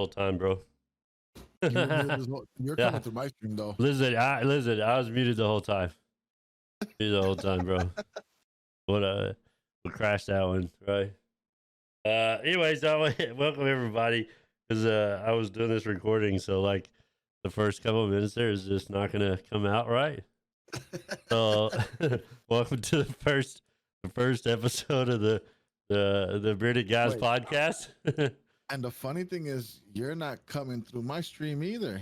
whole time, bro. You were muted as well. You're Yeah. coming through my stream though. Listen. I was muted the whole time. Muted the whole time, bro. We'll crash that one, right? Anyways, welcome everybody. Because I was doing this recording, so like the first couple of minutes there is just not gonna come out right. So welcome to the first episode of the Bearded Guys Wait. podcast. And the funny thing is, you're not coming through my stream either.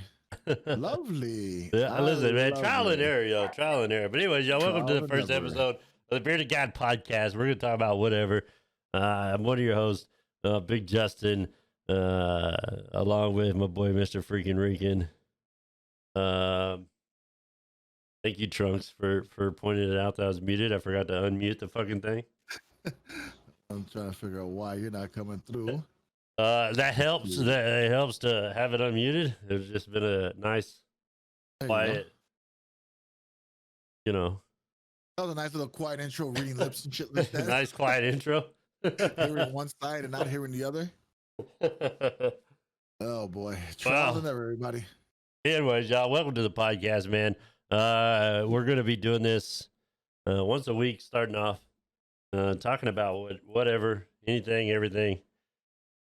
Lovely. Yeah, I listen, man, love trial and it. error, yo, trial and error. But anyways, y'all, welcome to Trial the and first error. episode of the Bearded Guy podcast. We're gonna talk about whatever. I'm one of your hosts, Big Justin, along with my boy, Mr. Freaking Rican. Thank you, Trunks, for pointing it out that I was muted. I forgot to unmute the fucking thing. I'm trying to figure out why you're not coming through. That helps. It helps to have it unmuted. It's just been a nice, quiet, you know. That was a nice little quiet intro, reading lips and shit like that. Nice, quiet intro. Hearing one side and not hearing the other. Oh boy, trials and error, everybody. Anyways, y'all, welcome to the podcast, man. We're gonna be doing this once a week, starting off, talking about whatever, anything, everything.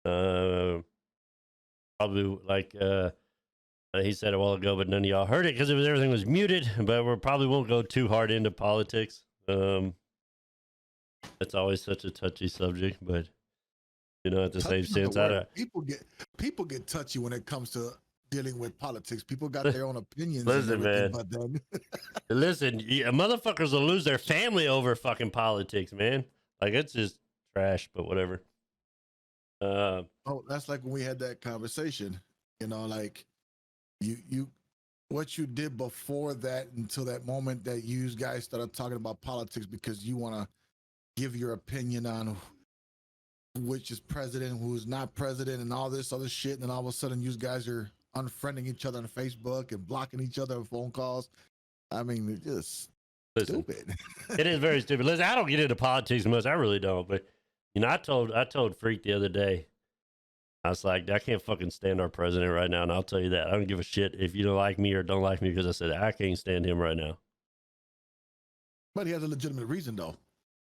Probably like he said a while ago, but none of y'all heard it because everything was muted. But we probably won't go too hard into politics. It's always such a touchy subject, but you know, at the same sense, people get touchy when it comes to dealing with politics. People got their own opinions. Listen, man. But then, listen, motherfuckers will lose their family over fucking politics, man. Like it's just trash, but whatever. Oh, that's like when we had that conversation. You know, like you what you did before that until that moment that you guys started talking about politics because you want to give your opinion on which is president, who's not president, and all this other shit. And then all of a sudden, you guys are unfriending each other on Facebook and blocking each other on phone calls. I mean, it's just stupid. It is very stupid. Listen, I don't get into politics much. I really don't. But you know, I told Freak the other day. I was like, I can't fucking stand our president right now, and I'll tell you that. I don't give a shit if you don't like me or don't like me because I said I can't stand him right now. But he has a legitimate reason, though.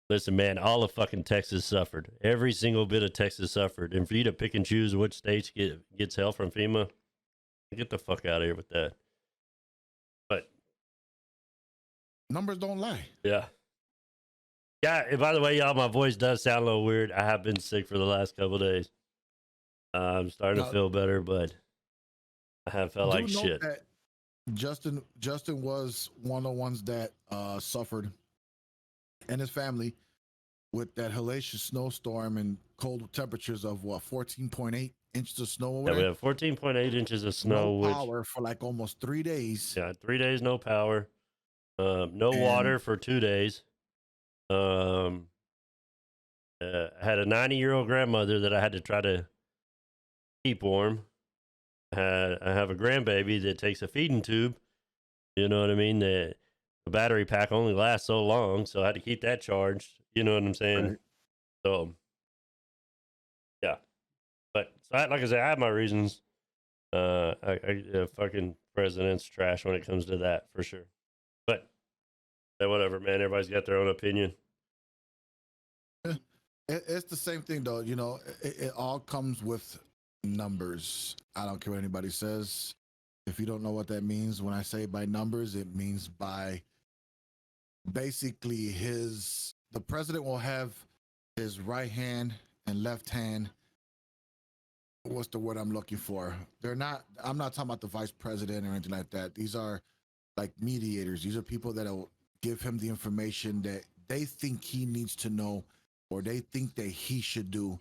Listen, man, all of fucking Texas suffered. Every single bit of Texas suffered. And for you to pick and choose which states gets help from FEMA, get the fuck out of here with that. But numbers don't lie. Yeah. Yeah, and by the way, y'all, my voice does sound a little weird. I have been sick for the last couple of days. I'm starting to feel better, but I have felt like shit. Justin was one of the ones that suffered, and his family, with that hellacious snowstorm and cold temperatures of 14.8 inches of snow. Yeah, we have 14.8 inches of snow. No power for like almost 3 days. Yeah, 3 days, no power. No water for 2 days. I had a 90-year-old grandmother that I had to try to keep warm. I have a grandbaby that takes a feeding tube. You know what I mean? The battery pack only lasts so long, so I had to keep that charged. You know what I'm saying? Right. So, yeah. But like I said, I have my reasons. Fucking president's trash when it comes to that, for sure. But whatever, man. Everybody's got their own opinion. It's the same thing, though. You know, it all comes with numbers. I don't care what anybody says. If you don't know what that means, when I say by numbers, it means by basically the president will have his right hand and left hand. What's the word I'm looking for? I'm not talking about the vice president or anything like that. These are like mediators. These are people that will give him the information that they think he needs to know or they think that he should do.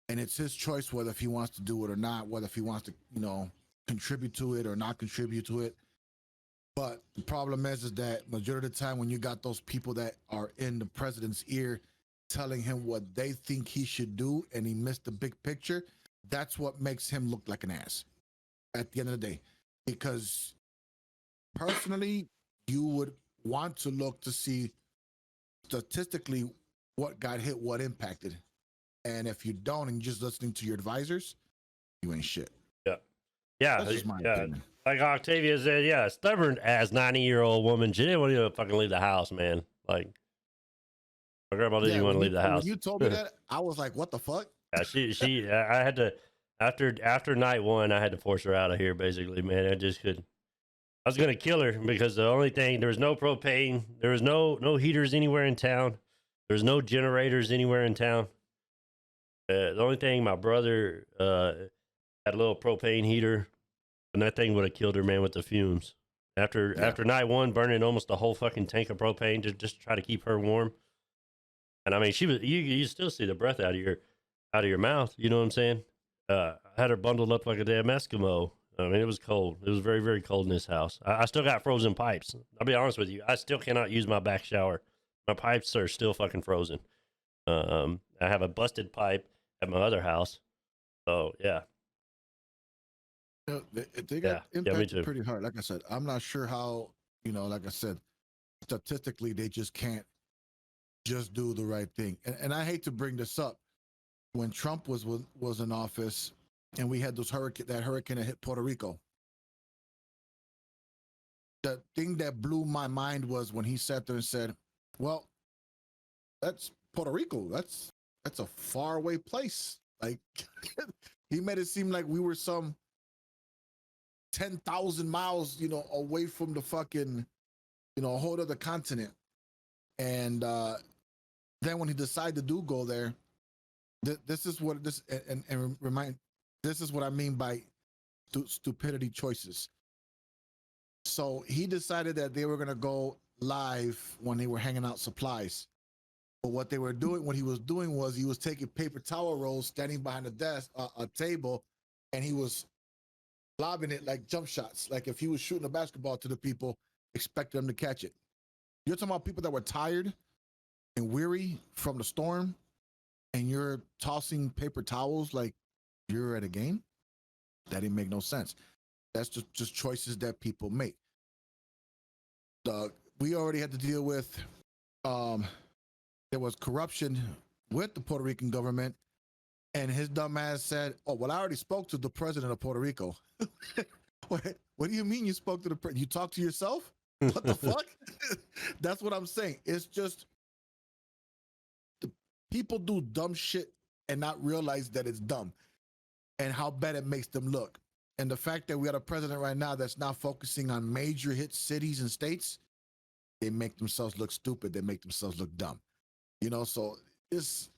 And it's his choice whether if he wants to do it or not, whether if he wants to, contribute to it or not contribute to it. But the problem is that majority of the time when you got those people that are in the president's ear telling him what they think he should do and he missed the big picture, that's what makes him look like an ass at the end of the day. Because personally, you would want to look to see statistically what got hit, what impacted. And if you don't, and you're just listening to your advisors, you ain't shit. Yeah, That's just my yeah. opinion. Like Octavia said, yeah, stubborn as 90-year-old woman. She didn't want to fucking leave the house, man. Like my grandma didn't Yeah, even want to leave the when house. you told me that, I was like, what the fuck? Yeah, I had to after night one, I had to force her out of here. Basically, man, I just couldn't. I was gonna kill her because the only thing there was no propane, there was no heaters anywhere in town, there was no generators anywhere in town. The only thing my brother had a little propane heater, and that thing would have killed her, man, with the fumes. After night one, burning almost the whole fucking tank of propane to just try to keep her warm. And I mean, she was you still see the breath out of your mouth. You know what I'm saying? I had her bundled up like a damn Eskimo. I mean, it was cold. It was very, very cold in this house. I still got frozen pipes. I'll be honest with you. I still cannot use my back shower. My pipes are still fucking frozen. I have a busted pipe at my other house. So yeah, They got yeah, me impacted too. pretty hard. Like I said, I'm not sure how, like I said, statistically, they just can't just do the right thing. And I hate to bring this up. When Trump was in office and we had that hurricane that hit Puerto Rico, the thing that blew my mind was when he sat there and said, well, that's Puerto Rico. That's a far away place. Like he made it seem like we were some 10,000 miles, away from the fucking, a whole other continent. And then when he decided to do go there, this is what this and remind. This is what I mean by stupidity choices. So he decided that they were going to go live when they were hanging out supplies. But what he was doing was he was taking paper towel rolls, standing behind a desk, a table, and he was lobbing it like jump shots. Like if he was shooting a basketball to the people, expecting them to catch it. You're talking about people that were tired and weary from the storm, and you're tossing paper towels like you're at a game? That didn't make no sense. That's just choices that people make. We already had to deal with there was corruption with the Puerto Rican government, and his dumb ass said, oh, well, I already spoke to the president of Puerto Rico. What do you mean you spoke to the president? You talked to yourself? What the fuck? That's what I'm saying. It's just people do dumb shit and not realize that it's dumb and how bad it makes them look. And the fact that we got a president right now that's not focusing on major hit cities and states, they make themselves look stupid. They make themselves look dumb. So it's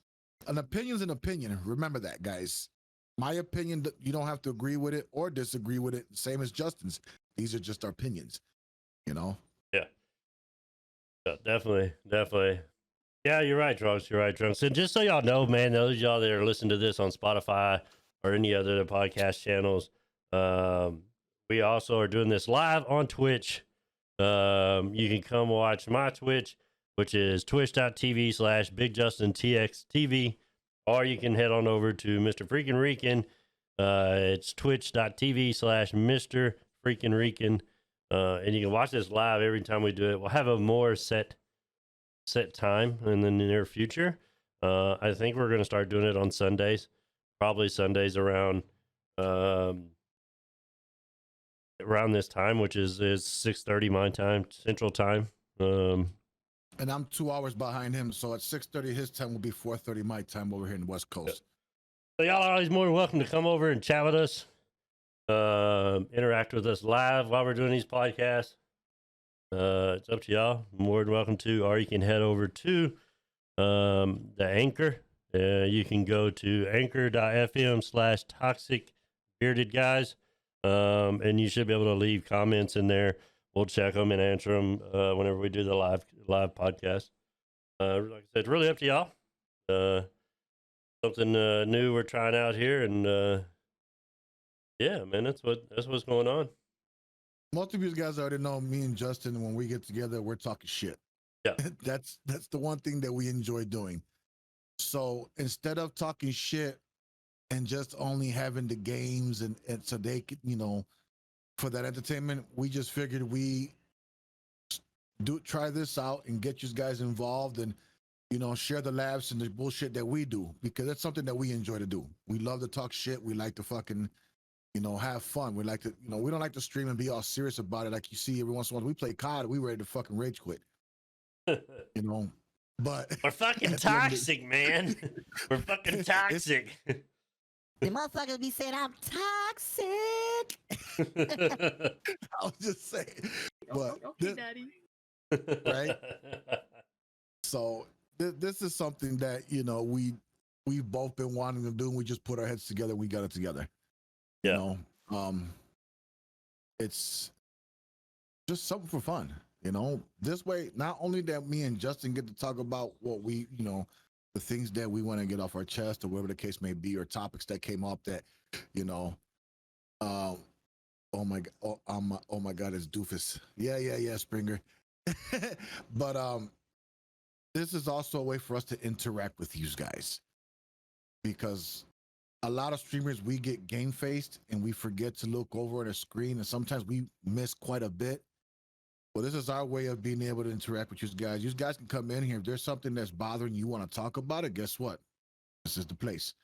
an opinion's an opinion. Remember that, guys. My opinion, you don't have to agree with it or disagree with it. Same as Justin's. These are just our opinions, Yeah. Yeah, definitely. Yeah, you're right, Trunks. And just so y'all know, man, those of y'all that are listening to this on Spotify or any other podcast channels, we also are doing this live on Twitch. You can come watch my Twitch, which is twitch.tv/BigJustinTXTV, or you can head on over to Mr. Freaking Rican. It's twitch.tv/Mr. Freaking Rican. And you can watch this live every time we do it. We'll have a more set time in the near future. I think we're going to start doing it on Sundays, probably Sundays around this time, which is 6:30 my time, Central Time. and I'm 2 hours behind him, so at 6:30 his time will be 4:30 my time over here in the West Coast. So y'all are always more than welcome to come over and chat with us, interact with us live while we're doing these podcasts. It's up to y'all. More than welcome to, or you can head over to the Anchor. You can go to anchor.fm/toxic bearded guys, and you should be able to leave comments in there. We'll check them and answer them whenever we do the live podcast. Like I said, it's really up to y'all. Something new we're trying out here, and yeah, man, that's what's going on. Most of you guys already know me and Justin. When we get together, we're talking shit. Yeah, that's the one thing that we enjoy doing. So instead of talking shit and just only having the games and so they could, for that entertainment, we just figured we try this out and get you guys involved and share the laughs and the bullshit that we do, because that's something that we enjoy to do. We love to talk shit. We like to fucking have fun. We like to, we don't like to stream and be all serious about it. Like you see every once in a while, we play COD, we ready to fucking rage quit, you know. But we're fucking toxic, man. We're fucking toxic. The motherfuckers be saying I'm toxic. I was just saying, but okay, daddy. Right. So this is something that we've both been wanting to do, and we just put our heads together. We got it together. Yeah. It's just something for fun. This way, not only that me and Justin get to talk about what we, the things that we want to get off our chest or whatever the case may be, or topics that came up that, oh my God, it's doofus. Yeah, Springer. But this is also a way for us to interact with you guys, because a lot of streamers, we get game faced and we forget to look over at a screen, and sometimes we miss quite a bit. Well, this is our way of being able to interact with you guys. You guys can come in here. If there's something that's bothering you, want to talk about it, guess what? This is the place.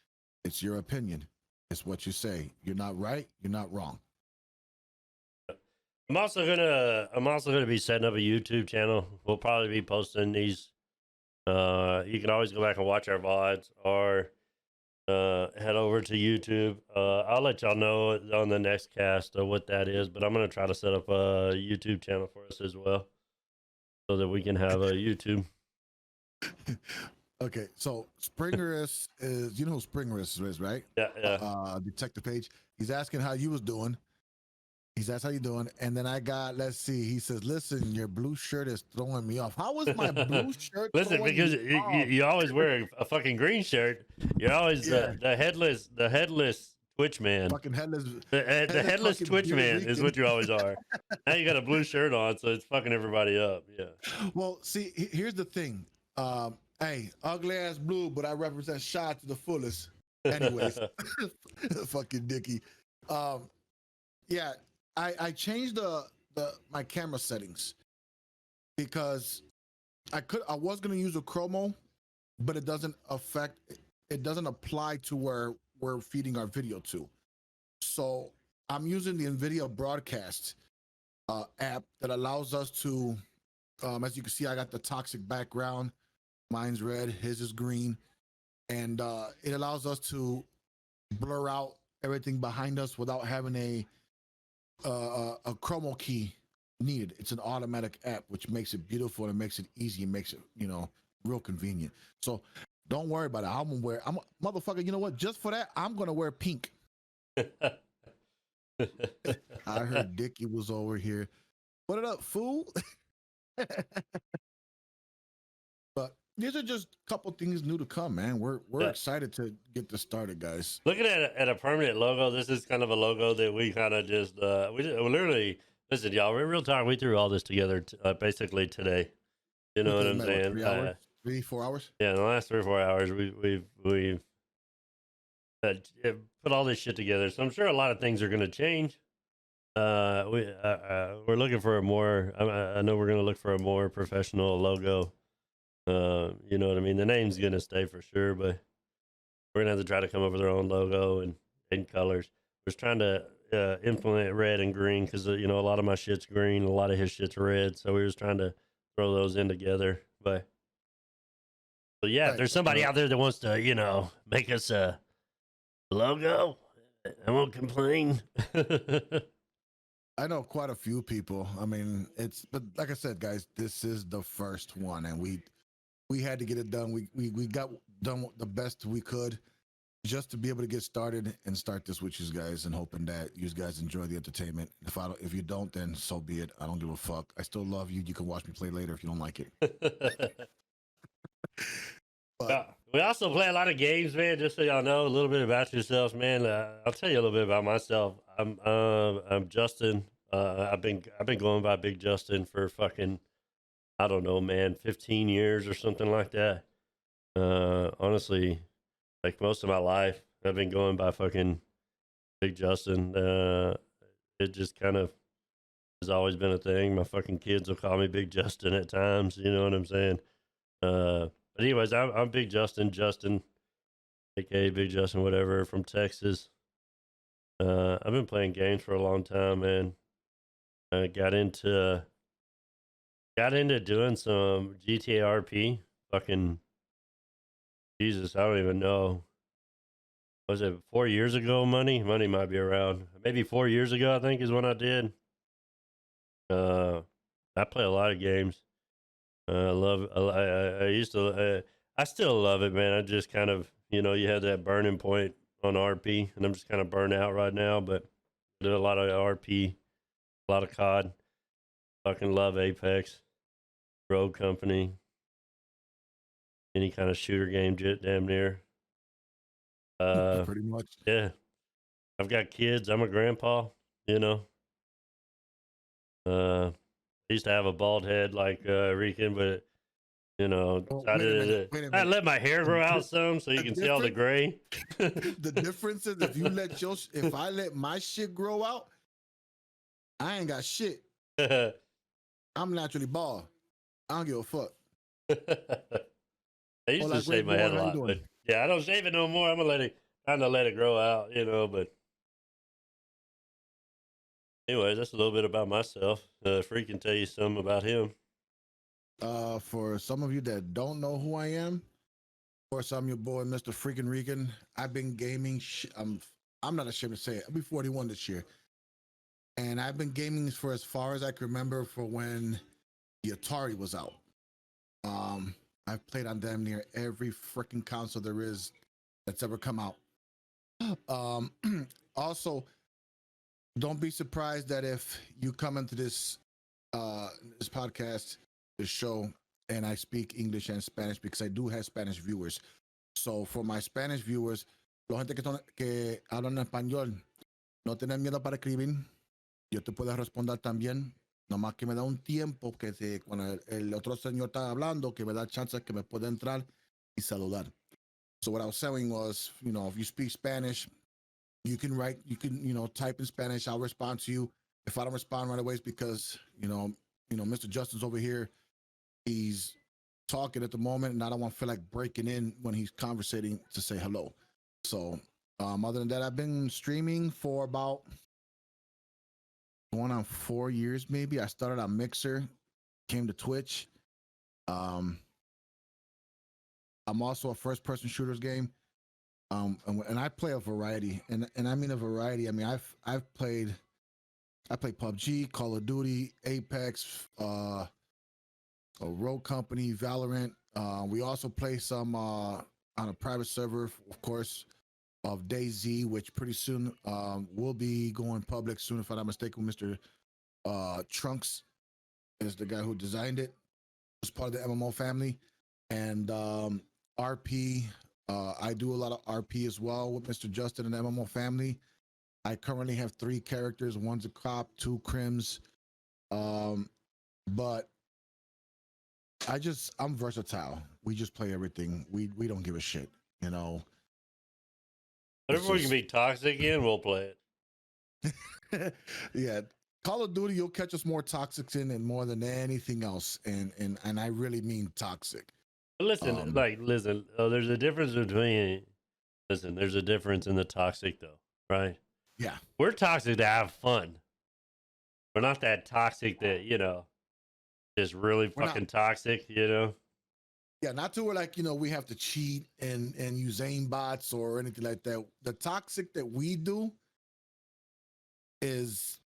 It's your opinion. It's what you say. You're not right. You're not wrong. I'm also gonna be setting up a YouTube channel. We'll probably be posting these. You can always go back and watch our VODs, or head over to YouTube. I'll let y'all know on the next cast what that is, but I'm gonna try to set up a YouTube channel for us as well, so that we can have a YouTube. Okay, so Springer is you know who Springer is, right? Yeah. Detective Page. He's asking how you was doing. He's asked how you doing, and then I got, let's see, he says, listen, your blue shirt is throwing me off. How was my blue shirt? Listen, because you always wear a fucking green shirt. You're always the headless Twitch man. Fucking headless. The headless Twitch man is what you always are. Now you got a blue shirt on, so it's fucking everybody up. Yeah. Well, see, here's the thing. Hey, ugly ass blue, but I represent Shy to the fullest. Anyways, fucking Dickie. Yeah, I changed my camera settings because I was gonna use a chromo, but it doesn't apply to where we're feeding our video to. So I'm using the NVIDIA broadcast app that allows us to, as you can see, I got the toxic background. Mine's red, his is green, and it allows us to blur out everything behind us without having a chromo key needed. It's an automatic app, which makes it beautiful and makes it easy and makes it, real convenient. So don't worry about it. Motherfucker, you know what? Just for that, I'm gonna wear pink. I heard Dickie was over here. What it up, fool? But these are just a couple things new to come, man. We're excited to get this started, guys. Looking at a permanent logo, this is kind of a logo that we kind of just we literally, listen, y'all. We're real time. We threw all this together basically today. You know what I'm saying? 3 hours, 3-4 hours. Yeah, in the last 3 or 4 hours, we've put all this shit together. So I'm sure a lot of things are going to change. We're looking for a more. I know we're going to look for a more professional logo. You know what I mean? The name's going to stay for sure, but we're going to have to try to come up with our own logo and colors. We're just trying to implement red and green because, a lot of my shit's green, a lot of his shit's red. So we're just trying to throw those in together. But yeah, right. If there's somebody out there that wants to, make us a logo, I won't complain. I know quite a few people. I mean, but like I said, guys, this is the first one, and we had to get it done. We got done the best we could just to be able to get started and start this with you guys, and hoping that you guys enjoy the entertainment. If you don't, then so be it. I don't give a fuck. I still love you. You can watch me play later if you don't like it. But we also play a lot of games, man. Just so y'all know a little bit about yourselves, man. I'll tell you a little bit about myself. I'm Justin. I've been going by Big Justin for fucking, I don't know, man, 15 years or something like that. Honestly, like most of my life, I've been going by fucking Big Justin. It just kind of has always been a thing. My fucking kids will call me Big Justin at times. You know what I'm saying? But anyways, I'm Big Justin, aka Big Justin, whatever, from Texas. I've been playing games for a long time, man. I got into doing some GTA RP. Fucking Jesus, I don't even know. Was it 4 years ago? Money might be around. Maybe 4 years ago, I think is when I did. Uh, I play a lot of games. I love. I used to. I still love it, man. I just kind of, you had that burning point on RP, and I'm just kind of burnt out right now. But I do a lot of RP, a lot of COD. Fucking love Apex, Rogue Company, any kind of shooter game, damn near. Pretty much. Yeah, I've got kids. I'm a grandpa. You know. I used to have a bald head like Rican, but Oh, I wait a minute. did. Wait a I minute. let my hair grow out some so you The can see all the gray. the difference is if I let my shit grow out, I ain't got shit. I'm naturally bald. I don't give a fuck. I used to Hola, shave great my head boy. a How you lot, doing? but yeah, I don't shave it no more. I'm trying to let it grow out, But anyways, that's a little bit about myself. Free can tell you some about him. For some of you that don't know who I am, of course, I'm your boy, Mr. Freaking Regan. I've been gaming. I'm not ashamed to say it. I'll be 41 this year, and I've been gaming for as far as I can remember. For when the Atari was out, I've played on damn near every freaking console there is that's ever come out. Um, also, don't be surprised that if you come into this podcast, this show, and I speak English and Spanish because I do have Spanish viewers. So for my Spanish viewers, la gente que hablan español, no tienen miedo para escribir. Yo te puedo responder también. Nomás que me da un tiempo cuando el otro señor está hablando, que me da chance que me pueda entrar y saludar. So what I was saying was, if you speak Spanish, you can type in Spanish. I'll respond to you. If I don't respond right away, it's because, Mr. Justin's over here. He's talking at the moment, and I don't want to feel like breaking in when he's conversating to say hello. So, other than that, I've been streaming for about going on 4 years, maybe. I started on Mixer, came to Twitch. I'm also a first-person shooters game. And I play a variety, and I mean a variety. I mean, I played PUBG, Call of Duty, Apex, a Rogue Company, Valorant. We also play some on a private server, of course, of DayZ, which pretty soon will be going public soon, if I'm not mistaken. Mr. Trunks is the guy who designed it. It's part of the MMO family, and RP. I do a lot of RP as well with Mr. Justin and the MMO family. I currently have 3 characters. One's a cop, 2 crims. But I'm versatile. We just play everything. We don't give a shit, you know. Whatever we can be toxic in, we'll play it. Yeah. Call of Duty, you'll catch us more toxic in and more than anything else. And I really mean toxic. But listen, there's a difference there's a difference in the toxic though, right? Yeah. We're toxic to have fun. We're not that toxic that, just really fucking toxic, Yeah, not to where we have to cheat and use aim bots or anything like that. The toxic that we do is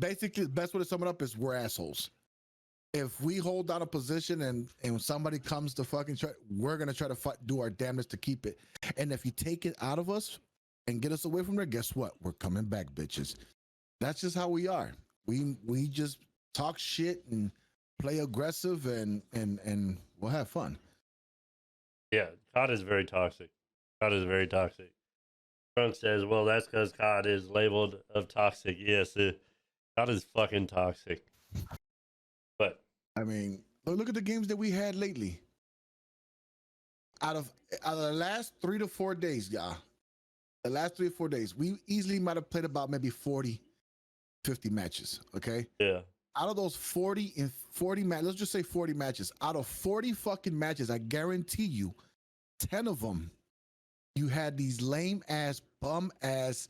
basically the best way to sum it up is we're assholes. If we hold down a position and somebody comes to fucking try, we're gonna try to do our damnedest to keep it. And if you take it out of us and get us away from there, guess what? We're coming back, bitches. That's just how we are. We just talk shit and play aggressive and we'll have fun. Yeah, COD is very toxic. COD is very toxic. Trunk says, well, that's because COD is labeled of toxic. Yes, COD is fucking toxic. But I mean, look at the games that we had lately. Out of the last 3 to 4 days, y'all, the last 3 or 4 days, we easily might have played about maybe 40, 50 matches. Okay. Yeah. Out of those 40 matches, let's just say 40 matches. Out of 40 fucking matches, I guarantee you, 10 of them, you had these lame ass, bum ass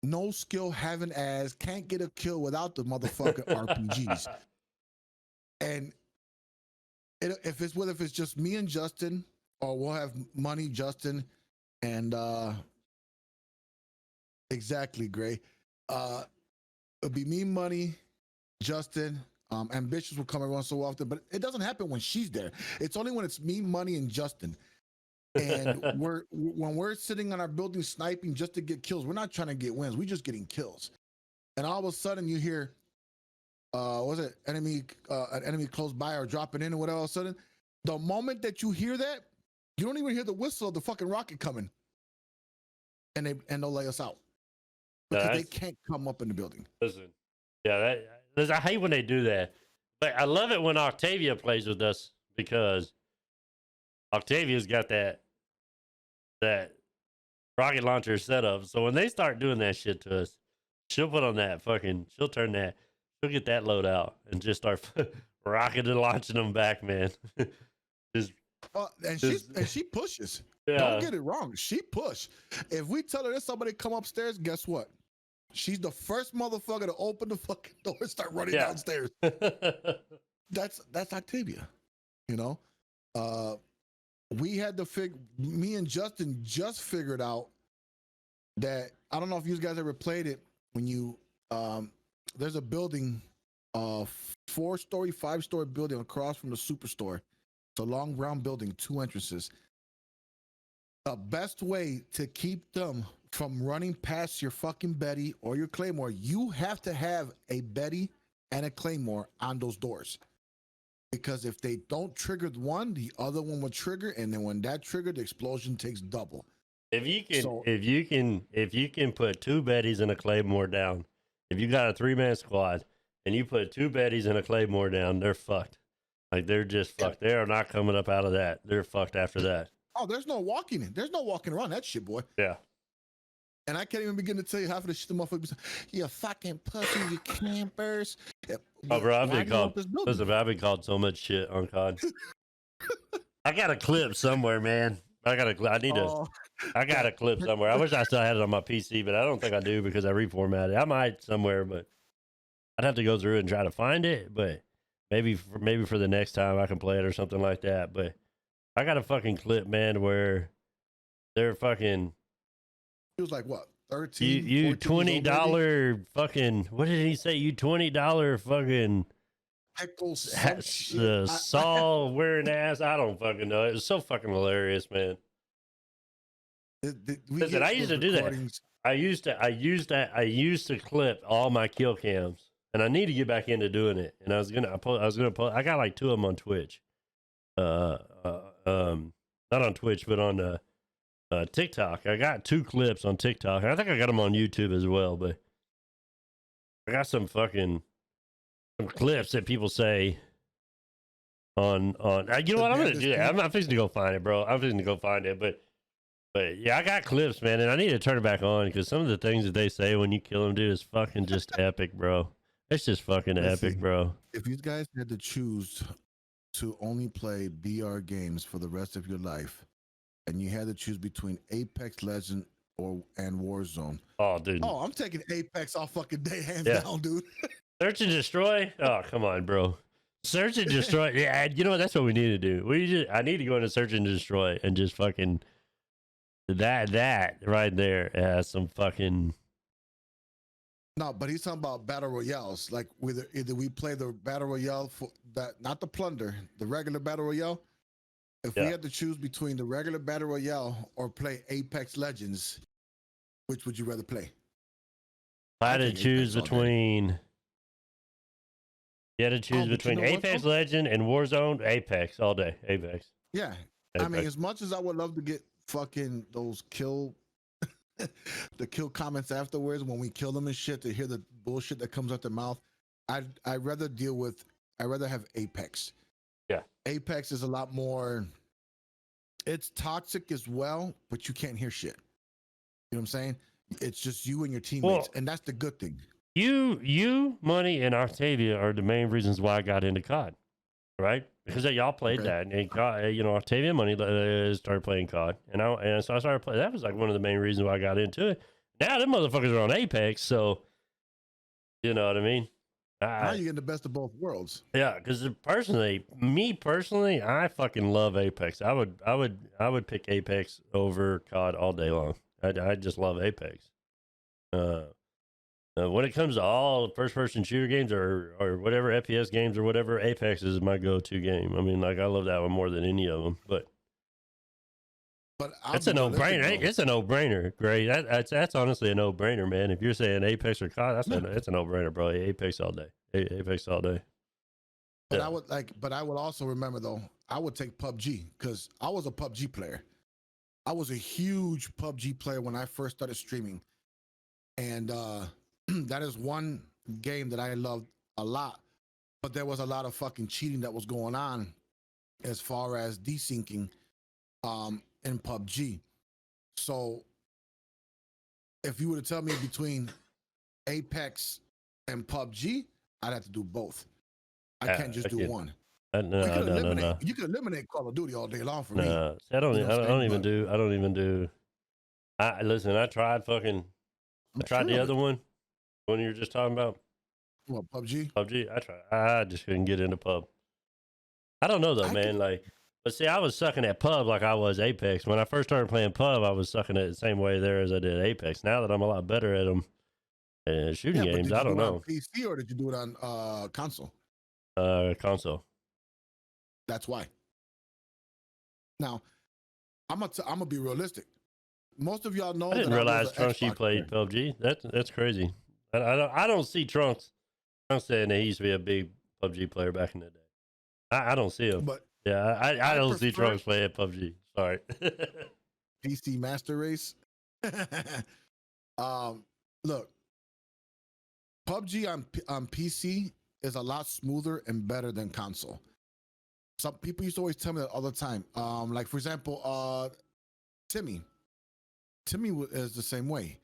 no skill, having ass, can't get a kill without the motherfucking RPGs. And if it's just me and Justin, or we'll have Money, Justin, and exactly, Gray. It'll be me, Money, Justin. Ambitious will come every once so often, but it doesn't happen when she's there. It's only when it's me, Money, and Justin. And when we're sitting on our building sniping just to get kills, we're not trying to get wins. We're just getting kills. And all of a sudden you hear, was it an enemy close by or dropping in or whatever? All of a sudden, the moment that you hear that, you don't even hear the whistle of the fucking rocket coming, and they'll lay us out because they can't come up in the building. Listen, yeah, I hate when they do that, but I love it when Octavia plays with us because Octavia's got that rocket launcher setup. So when they start doing that shit to us, she'll put on that she'll get that load out and just start rocketing and launching them back, man. She pushes. Yeah. Don't get it wrong. She push. If we tell her there's somebody come upstairs, guess what? She's the first motherfucker to open the fucking door and start running downstairs. That's Octavia, you know. We had to me and Justin just figured out that, I don't know if you guys ever played it, when you there's a building, 4-story, 5-story building across from the superstore. It's a long brown building, 2 entrances. The best way to keep them from running past your fucking Betty or your Claymore, you have to have a Betty and a Claymore on those doors. Because if they don't trigger one, the other one will trigger, and then when that triggered, the explosion takes double. If you can put 2 Bettys and a Claymore down, if you got a 3-man squad and you put 2 Bettys and a Claymore down, they're fucked. Like, they're just fucked. They are not coming up out of that. They're fucked after that. Oh, there's no walking in. There's no walking around that shit, boy. Yeah. And I can't even begin to tell you half of the shit the motherfuckers. You fucking pussy, you campers. Oh, bro, I've been called so much shit on COD. I got a clip somewhere, man. I got a clip somewhere. I wish I still had it on my PC, but I don't think I do because I reformatted. I might somewhere, but I'd have to go through and try to find it. But maybe for the next time I can play it or something like that. But I got a fucking clip, man, where they're fucking. It was like what, 13? You $20 fucking. What did he say? You $20 fucking. Saw wearing ass. I don't fucking know. It was so fucking hilarious, man. Listen, I used to do that. I used to clip all my kill cams, and I need to get back into doing it. And I was gonna post. I got like 2 of them on Twitch. Not on Twitch, but on TikTok. I got 2 clips on TikTok. And I think I got them on YouTube as well. But I got some clips that people say on. You know what? I'm gonna do that. I'm not fixing to go find it, bro. I'm fixing to go find it, but yeah, I got clips, man, and I need to turn it back on because some of the things that they say when you kill them, dude, is fucking just epic, bro. It's just fucking epic, bro. If you guys had to choose to only play BR games for the rest of your life, and you had to choose between Apex Legends and Warzone. Oh, dude. Oh, I'm taking Apex all fucking day, hands down, dude. Search and destroy? Oh, come on, bro. Search and destroy. Yeah, you know what? That's what we need to do. I need to go into search and destroy and just fucking that right there has some fucking. No, but he's talking about battle royales. Like either we play the battle royale for that, not the plunder, the regular battle royale. If we had to choose between the regular battle royale or play Apex Legends, which would you rather play? I had to choose between. You had to choose between Apex Legend and Warzone. Apex all day. Apex. Yeah. Apex. I mean, as much as I would love to get fucking those the kill comments afterwards when we kill them and shit to hear the bullshit that comes out their mouth, I'd rather have Apex. Yeah. Apex is a lot more. It's toxic as well, but you can't hear shit. You know what I'm saying? It's just you and your teammates, and that's the good thing. You, Money, and Octavia are the main reasons why I got into COD, right? Because y'all played that, and COD, Octavia, Money started playing COD, and so I started playing. That was like one of the main reasons why I got into it. Now them motherfuckers are on Apex, so you know what I mean. Now you get the best of both worlds. Yeah, because me personally, I fucking love Apex. I would pick Apex over COD all day long. I just love Apex. When it comes to all first-person shooter games or whatever FPS games or whatever, Apex is my go-to game. I mean, like I love that one more than any of them. But it's a no-brainer. It's a no-brainer, Gray. That's honestly a no-brainer, man. If you're saying Apex or COD, it's a no-brainer, bro. Apex all day. Apex all day. But I would also remember though, I would take PUBG because I was a PUBG player. I was a huge PUBG player when I first started streaming, and that is one game that I loved a lot. But there was a lot of fucking cheating that was going on as far as desyncing in PUBG. So if you were to tell me between Apex and PUBG, I'd have to do both. I can't just do one. You could eliminate Call of Duty all day long for me. I don't even do. Listen. I tried the other one. One you were just talking about. What, PUBG? PUBG. I just couldn't get into pub. I don't know though, man. But see, I was sucking at pub like I was Apex. When I first started playing pub, I was sucking it the same way there as I did Apex. Now that I'm a lot better at them shooting games, I don't know. PC or did you do it on console? Console. That's why. Now, I'm gonna be realistic. Most of y'all know. I didn't realize Trunksy played PUBG. That's crazy. I don't see Trunks saying that he used to be a big PUBG player back in the day. I don't see him. But yeah, I don't see Trunks playing PUBG. Sorry. PC Master Race. Look, PUBG on PC is a lot smoother and better than console. Some people used to always tell me that all the time. Like for example, Timmy is the same way.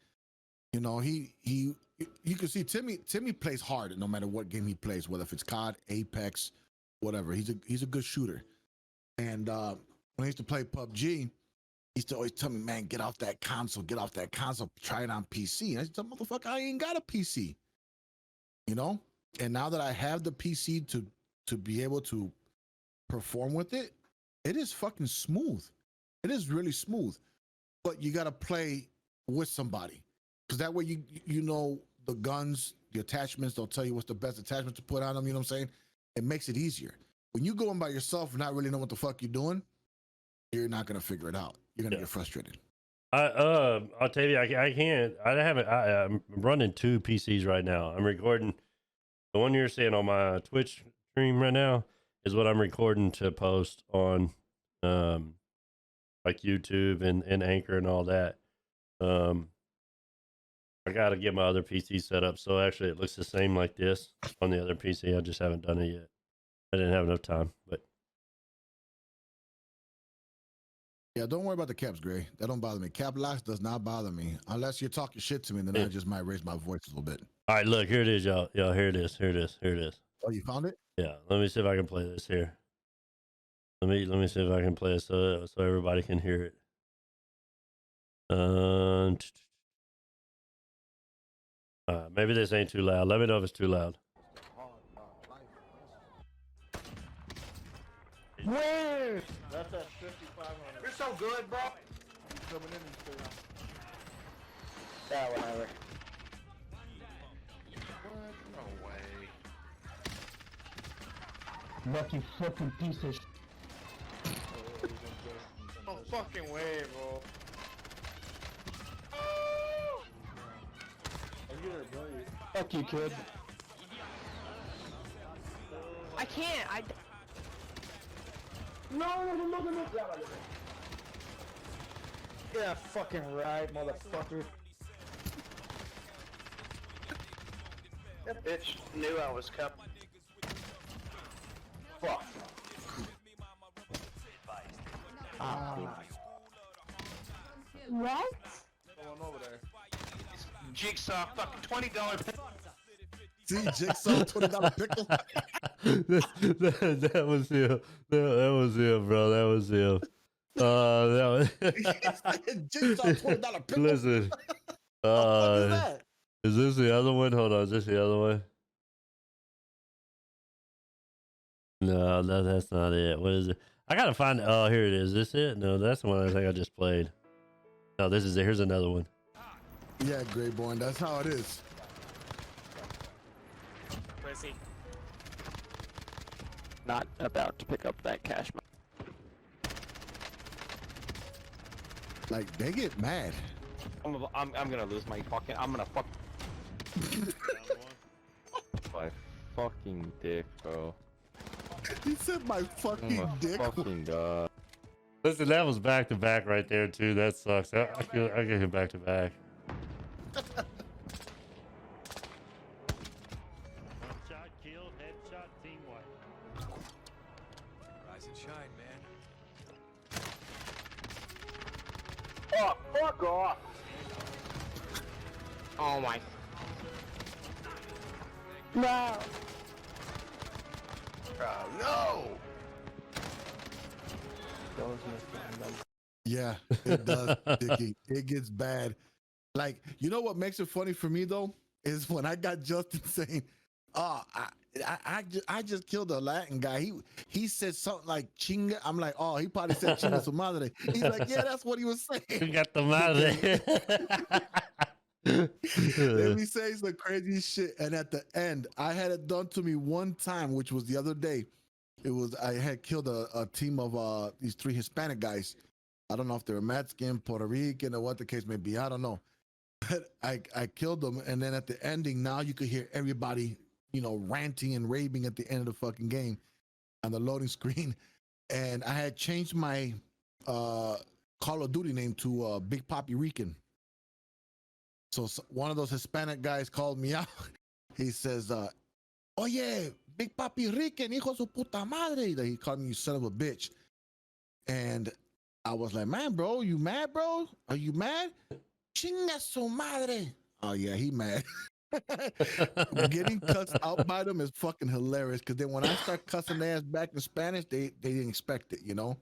You know, you can see Timmy plays hard no matter what game he plays, whether if it's COD, Apex, whatever. He's a good shooter. And when I used to play PUBG, he used to always tell me, man, get off that console, try it on PC. And I said, motherfucker, I ain't got a PC. You know? And now that I have the PC to be able to perform with it, it is fucking smooth. It is really smooth. But you gotta play with somebody. Because that way you know the guns, the attachments, they'll tell you what's the best attachment to put on them, you know what I'm saying? It makes it easier. When you go in by yourself and not really know what the fuck you're doing, you're not gonna figure it out. You're gonna get frustrated. I'll tell you, I can't. I'm running 2 PCs right now. I'm recording the one you're seeing on my Twitch stream right now is what I'm recording to post on like YouTube and Anchor and all that. I gotta get my other PC set up, so actually it looks the same like this on the other PC. I just haven't done it yet. I didn't have enough time, but yeah, don't worry about the caps, Gray. That don't bother me. Cap locks does not bother me unless you're talking shit to me. Then I just might raise my voice a little bit. All right, look, here it is, y'all. Here it is. Oh, you found it? Yeah. Let me see if I can play this here. Let me see if I can play it so everybody can hear it. Maybe this ain't too loud. Let me know if it's too loud. Where? That's at 5,500. You're so good, bro. Coming in these two. Yeah, whatever. What? No way. Lucky fucking piece of shit. No fucking way, bro. Fuck you, kid. I can't. No. Yeah, fucking right, motherfucker. That bitch knew I was coming. Fuck. What? Going over there. Jigsaw, fucking $20 pickle. See, Jigsaw, $20 pickle. that was him. That was him, bro. That was him. That was Jigsaw, $20 pickle. Listen, What the fuck is that? Is this the other one? Hold on, is this the other one? No, that's not it. What is it? I gotta find. Oh, here it is. Is this it? No, that's the one I think I just played. No, this is it. Here's another one. Yeah, Grey Boy, that's how it is. Pussy. Not about to pick up that cash. Like they get mad. I'm gonna lose my fucking. I'm gonna fuck. My fucking dick, bro. He said my fucking dick. Fucking god. Listen, that was back to back right there too. That sucks. I get him back to back. One shot kill, headshot, team wipe. Rise and shine, man. Oh, fuck off. Oh my. No. Oh, no. Yeah, it does, Dickie. It gets bad. Like, you know what makes it funny for me though is when I got Justin saying, "Oh, I just killed a Latin guy." He said something like "chinga." I'm like, "Oh, he probably said "chinga su madre." He's like, "Yeah, that's what he was saying." You got the madre. Let me say some crazy shit. And at the end, I had it done to me one time, which was the other day. It was I had killed a team of these 3 Hispanic guys. I don't know if they were Mexican, Puerto Rican, or what the case may be. I don't know. But I killed them, and then at the ending, now you could hear everybody, you know, ranting and raving at the end of the fucking game on the loading screen. And I had changed my Call of Duty name to Big Papi Rican. So one of those Hispanic guys called me out. He says, "Oh yeah, Big Papi Rican, hijo su puta madre." He called me, "You son of a bitch." And I was like, "Man, bro, you mad, bro? Are you mad?" "Chinga su madre." Oh yeah, he mad. Getting cussed out by them is fucking hilarious. Because then when I start cussing their ass back in Spanish, they didn't expect it, you know.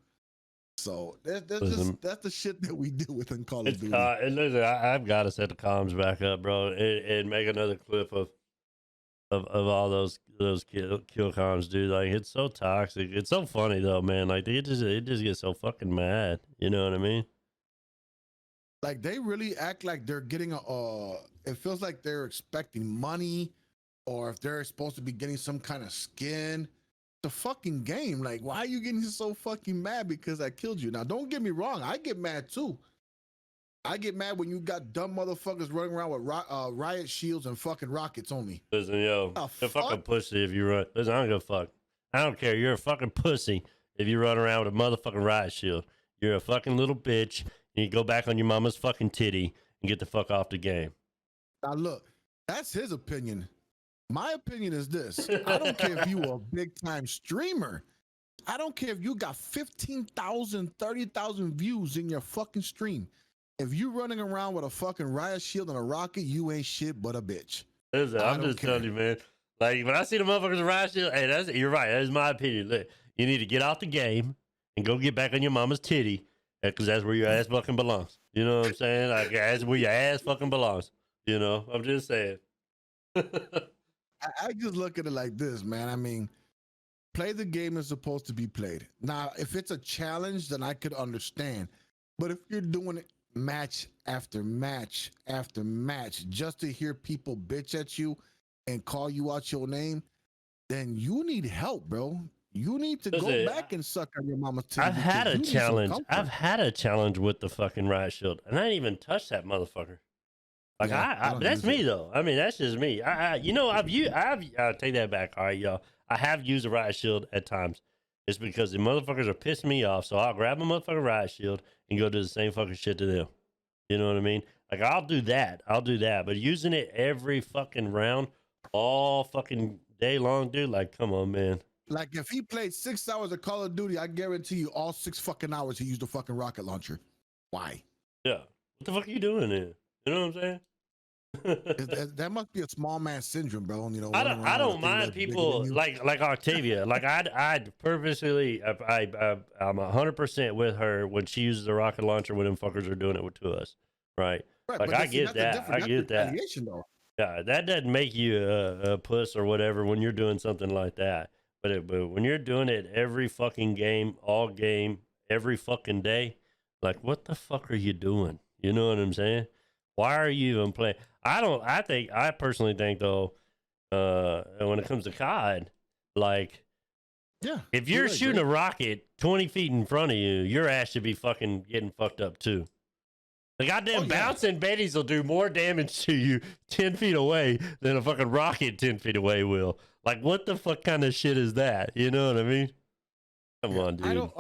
So that's the shit that we deal with in Call of Duty. And listen, I've got to set the comms back up, bro, and make another clip of all those kill comms, dude. Like, it's so toxic. It's so funny though, man. Like it just gets so fucking mad. You know what I mean? Like they really act like they're getting it feels like they're expecting money, or if they're supposed to be getting some kind of skin. The fucking game. Like, why are you getting so fucking mad because I killed you? Now, don't get me wrong. I get mad too. I get mad when you got dumb motherfuckers running around with riot shields and fucking rockets on me. Listen, yo, Oh, you're a fucking fuck? pussy if you run. Listen, I don't give a fuck. I don't care. You're a fucking pussy if you run around with a motherfucking riot shield. You're a fucking little bitch. And you go back on your mama's fucking titty and get the fuck off the game. Now, look, that's his opinion. My opinion is this. I don't care if you are a big time streamer. I don't care if you got 15,000, 30,000 views in your fucking stream. If you running around with a fucking riot shield and a rocket, you ain't shit but a bitch. Listen, I'm just telling you, man. Like, when I see the motherfuckers with riot shield, hey, you're right. That's my opinion. Look, you need to get off the game and go get back on your mama's titty, because that's where your ass fucking belongs. You know what I'm saying? Like, that's where your ass fucking belongs. You know, I'm just saying. I just look at it like this, man. I mean, play the game is supposed to be played. Now, if it's a challenge, then I could understand. But if you're doing it match after match after match just to hear people bitch at you and call you out your name, then you need help, bro. You need to go back and suck on your mama's titty. I've had a challenge. I've had a challenge with the fucking riot shield, and I didn't even touch that motherfucker. Like, yeah, that's me though. I mean, that's just me. You know, I'll take that back. All right, y'all. I have used a riot shield at times. It's because the motherfuckers are pissing me off. So I'll grab a motherfucking riot shield and go do the same fucking shit to them. You know what I mean? Like, I'll do that. But using it every fucking round, all fucking day long, dude. Like, come on, man. Like, if he played 6 hours of Call of Duty, I guarantee you all 6 fucking hours he used a fucking rocket launcher. Why? Yeah. What the fuck are you doing there? You know what I'm saying? That must be a small man syndrome, bro. You know, I don't mind people like Octavia. Like, I'd purposely, I'm 100% with her when she uses the rocket launcher when them fuckers are doing it to us, right? Right, Like but I see, get that. I get that. Though. Yeah, that doesn't make you a puss or whatever when you're doing something like that. But when you're doing it every fucking game, all game, every fucking day, like what the fuck are you doing? You know what I'm saying? Why are you even playing? I personally think though, when it comes to COD, like Yeah, if you're right, shooting great. a rocket 20 feet in front of you, your ass should be fucking getting fucked up too. The goddamn bouncing betties will do more damage to you 10 feet away than a fucking rocket 10 feet away will. Like, what the fuck kind of shit is that? You know what I mean? Come on, dude. I don't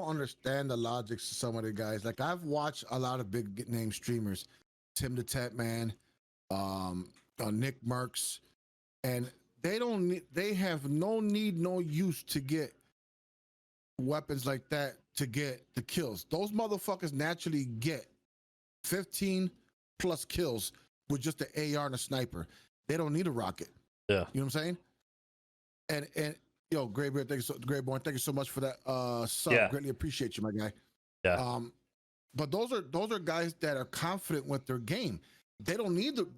understand the logics of some of the guys. Like I've watched a lot of big name streamers, Tim the Tat Man, Nick Merckx, and they have no need, no use to get weapons like that to get the kills. Those motherfuckers naturally get 15 plus kills with just the AR and a sniper. They don't need a rocket. Yeah. You know what I'm saying? And yo, Graybeard, Grayborn, thank you so much for that sub. Yeah. Greatly appreciate you, my guy. Yeah. But those are guys that are confident with their game. They don't need to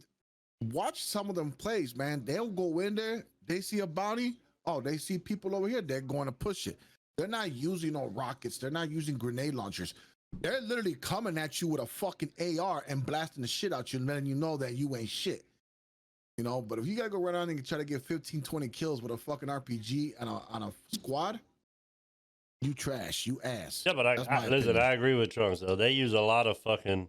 watch some of them plays, man. They'll go in there, they see a bounty. Oh, they see people over here, they're going to push it. They're not using no rockets, they're not using grenade launchers. They're literally coming at you with a fucking AR and blasting the shit out you and letting you know that you ain't shit. You know, but if you gotta go run around and try to get 15, 20 kills with a fucking RPG on a squad, you trash, you ass. Yeah, but I agree with Trunks though. They use a lot of fucking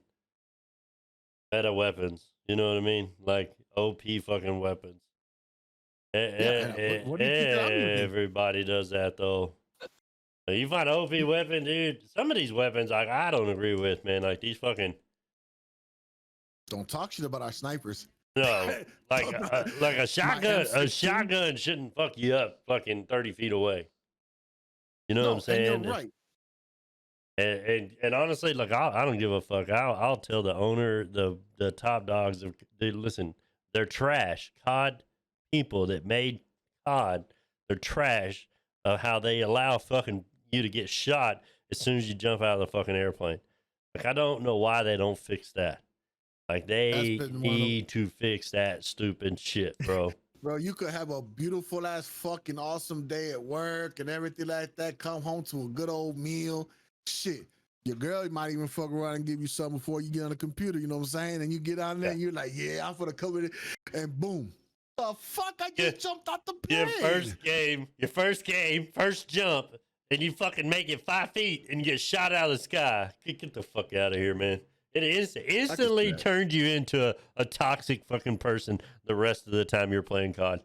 meta weapons. You know what I mean? Like OP fucking weapons. What do you think that I'm gonna do? Everybody does that though. You find an OP weapon, dude. Some of these weapons, like I don't agree with, man. Like these fucking. Don't talk shit about our snipers. No, like a shotgun. A shotgun shouldn't fuck you up fucking 30 feet away. You know what I'm saying? And you're right. And honestly, like I don't give a fuck. I'll tell the owner, the top dogs. Listen, they're trash. COD people that made COD, they're trash. Of how they allow fucking you to get shot as soon as you jump out of the fucking airplane. Like I don't know why they don't fix that. Like they need to fix that stupid shit, bro. Bro, you could have a beautiful ass fucking awesome day at work and everything like that. Come home to a good old meal. Shit. Your girl might even fuck around and give you something before you get on the computer, you know what I'm saying? And you get on there and you're like, yeah, I'm gonna come in and boom. The fuck, I just jumped out the plane. Your first game, first jump, and you fucking make it 5 feet and you get shot out of the sky. Get the fuck out of here, man. It instantly turned you into a toxic fucking person the rest of the time you're playing COD.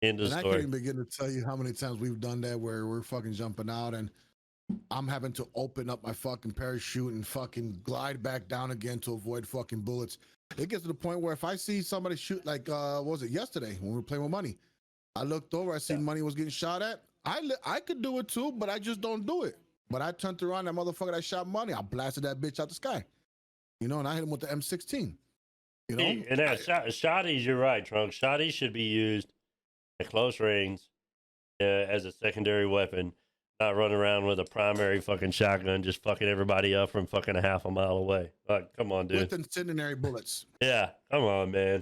End of story. I can't even begin to tell you how many times we've done that where we're fucking jumping out and I'm having to open up my fucking parachute and fucking glide back down again to avoid fucking bullets. It gets to the point where if I see somebody shoot, like, what was it, yesterday when we were playing with Money? I looked over, I see Money was getting shot at. I could do it too, but I just don't do it. But I turned around, that motherfucker that shot Money, I blasted that bitch out the sky. You know, and I hit him with the M16. You know? And that shotties, you're right, Trunk. Shotties should be used at close range as a secondary weapon. Not running around with a primary fucking shotgun, just fucking everybody up from fucking a half a mile away. Like, come on, dude. With incendiary bullets. Yeah, come on, man.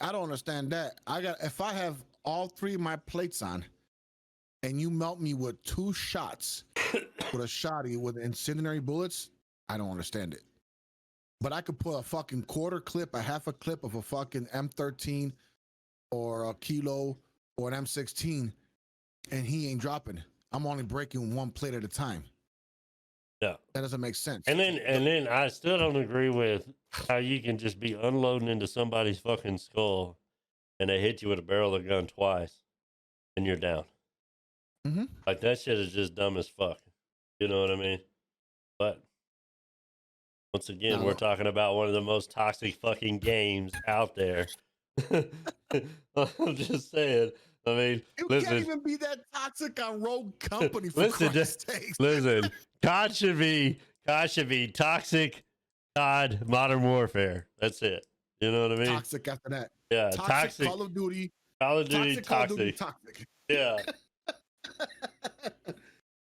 I don't understand that. If I have all three of my plates on, and you melt me with 2 shots with a shotty with incendiary bullets, I don't understand it. But I could put a fucking quarter clip, a half a clip of a fucking M13 or a kilo or an M16, and he ain't dropping. I'm only breaking 1 plate at a time. Yeah. That doesn't make sense. And then I still don't agree with how you can just be unloading into somebody's fucking skull and they hit you with a barrel of a gun twice and you're down. Mm-hmm. Like that shit is just dumb as fuck. You know what I mean? But once again, we're talking about one of the most toxic fucking games out there. I'm just saying. I mean, you listen, can't even be that toxic on Rogue Company for listen, Christ's sakes. Listen, COD should be toxic COD Modern Warfare. That's it. You know what I mean? Toxic after that. Yeah, toxic. Call of Duty. Toxic. Call of Duty, toxic. Yeah.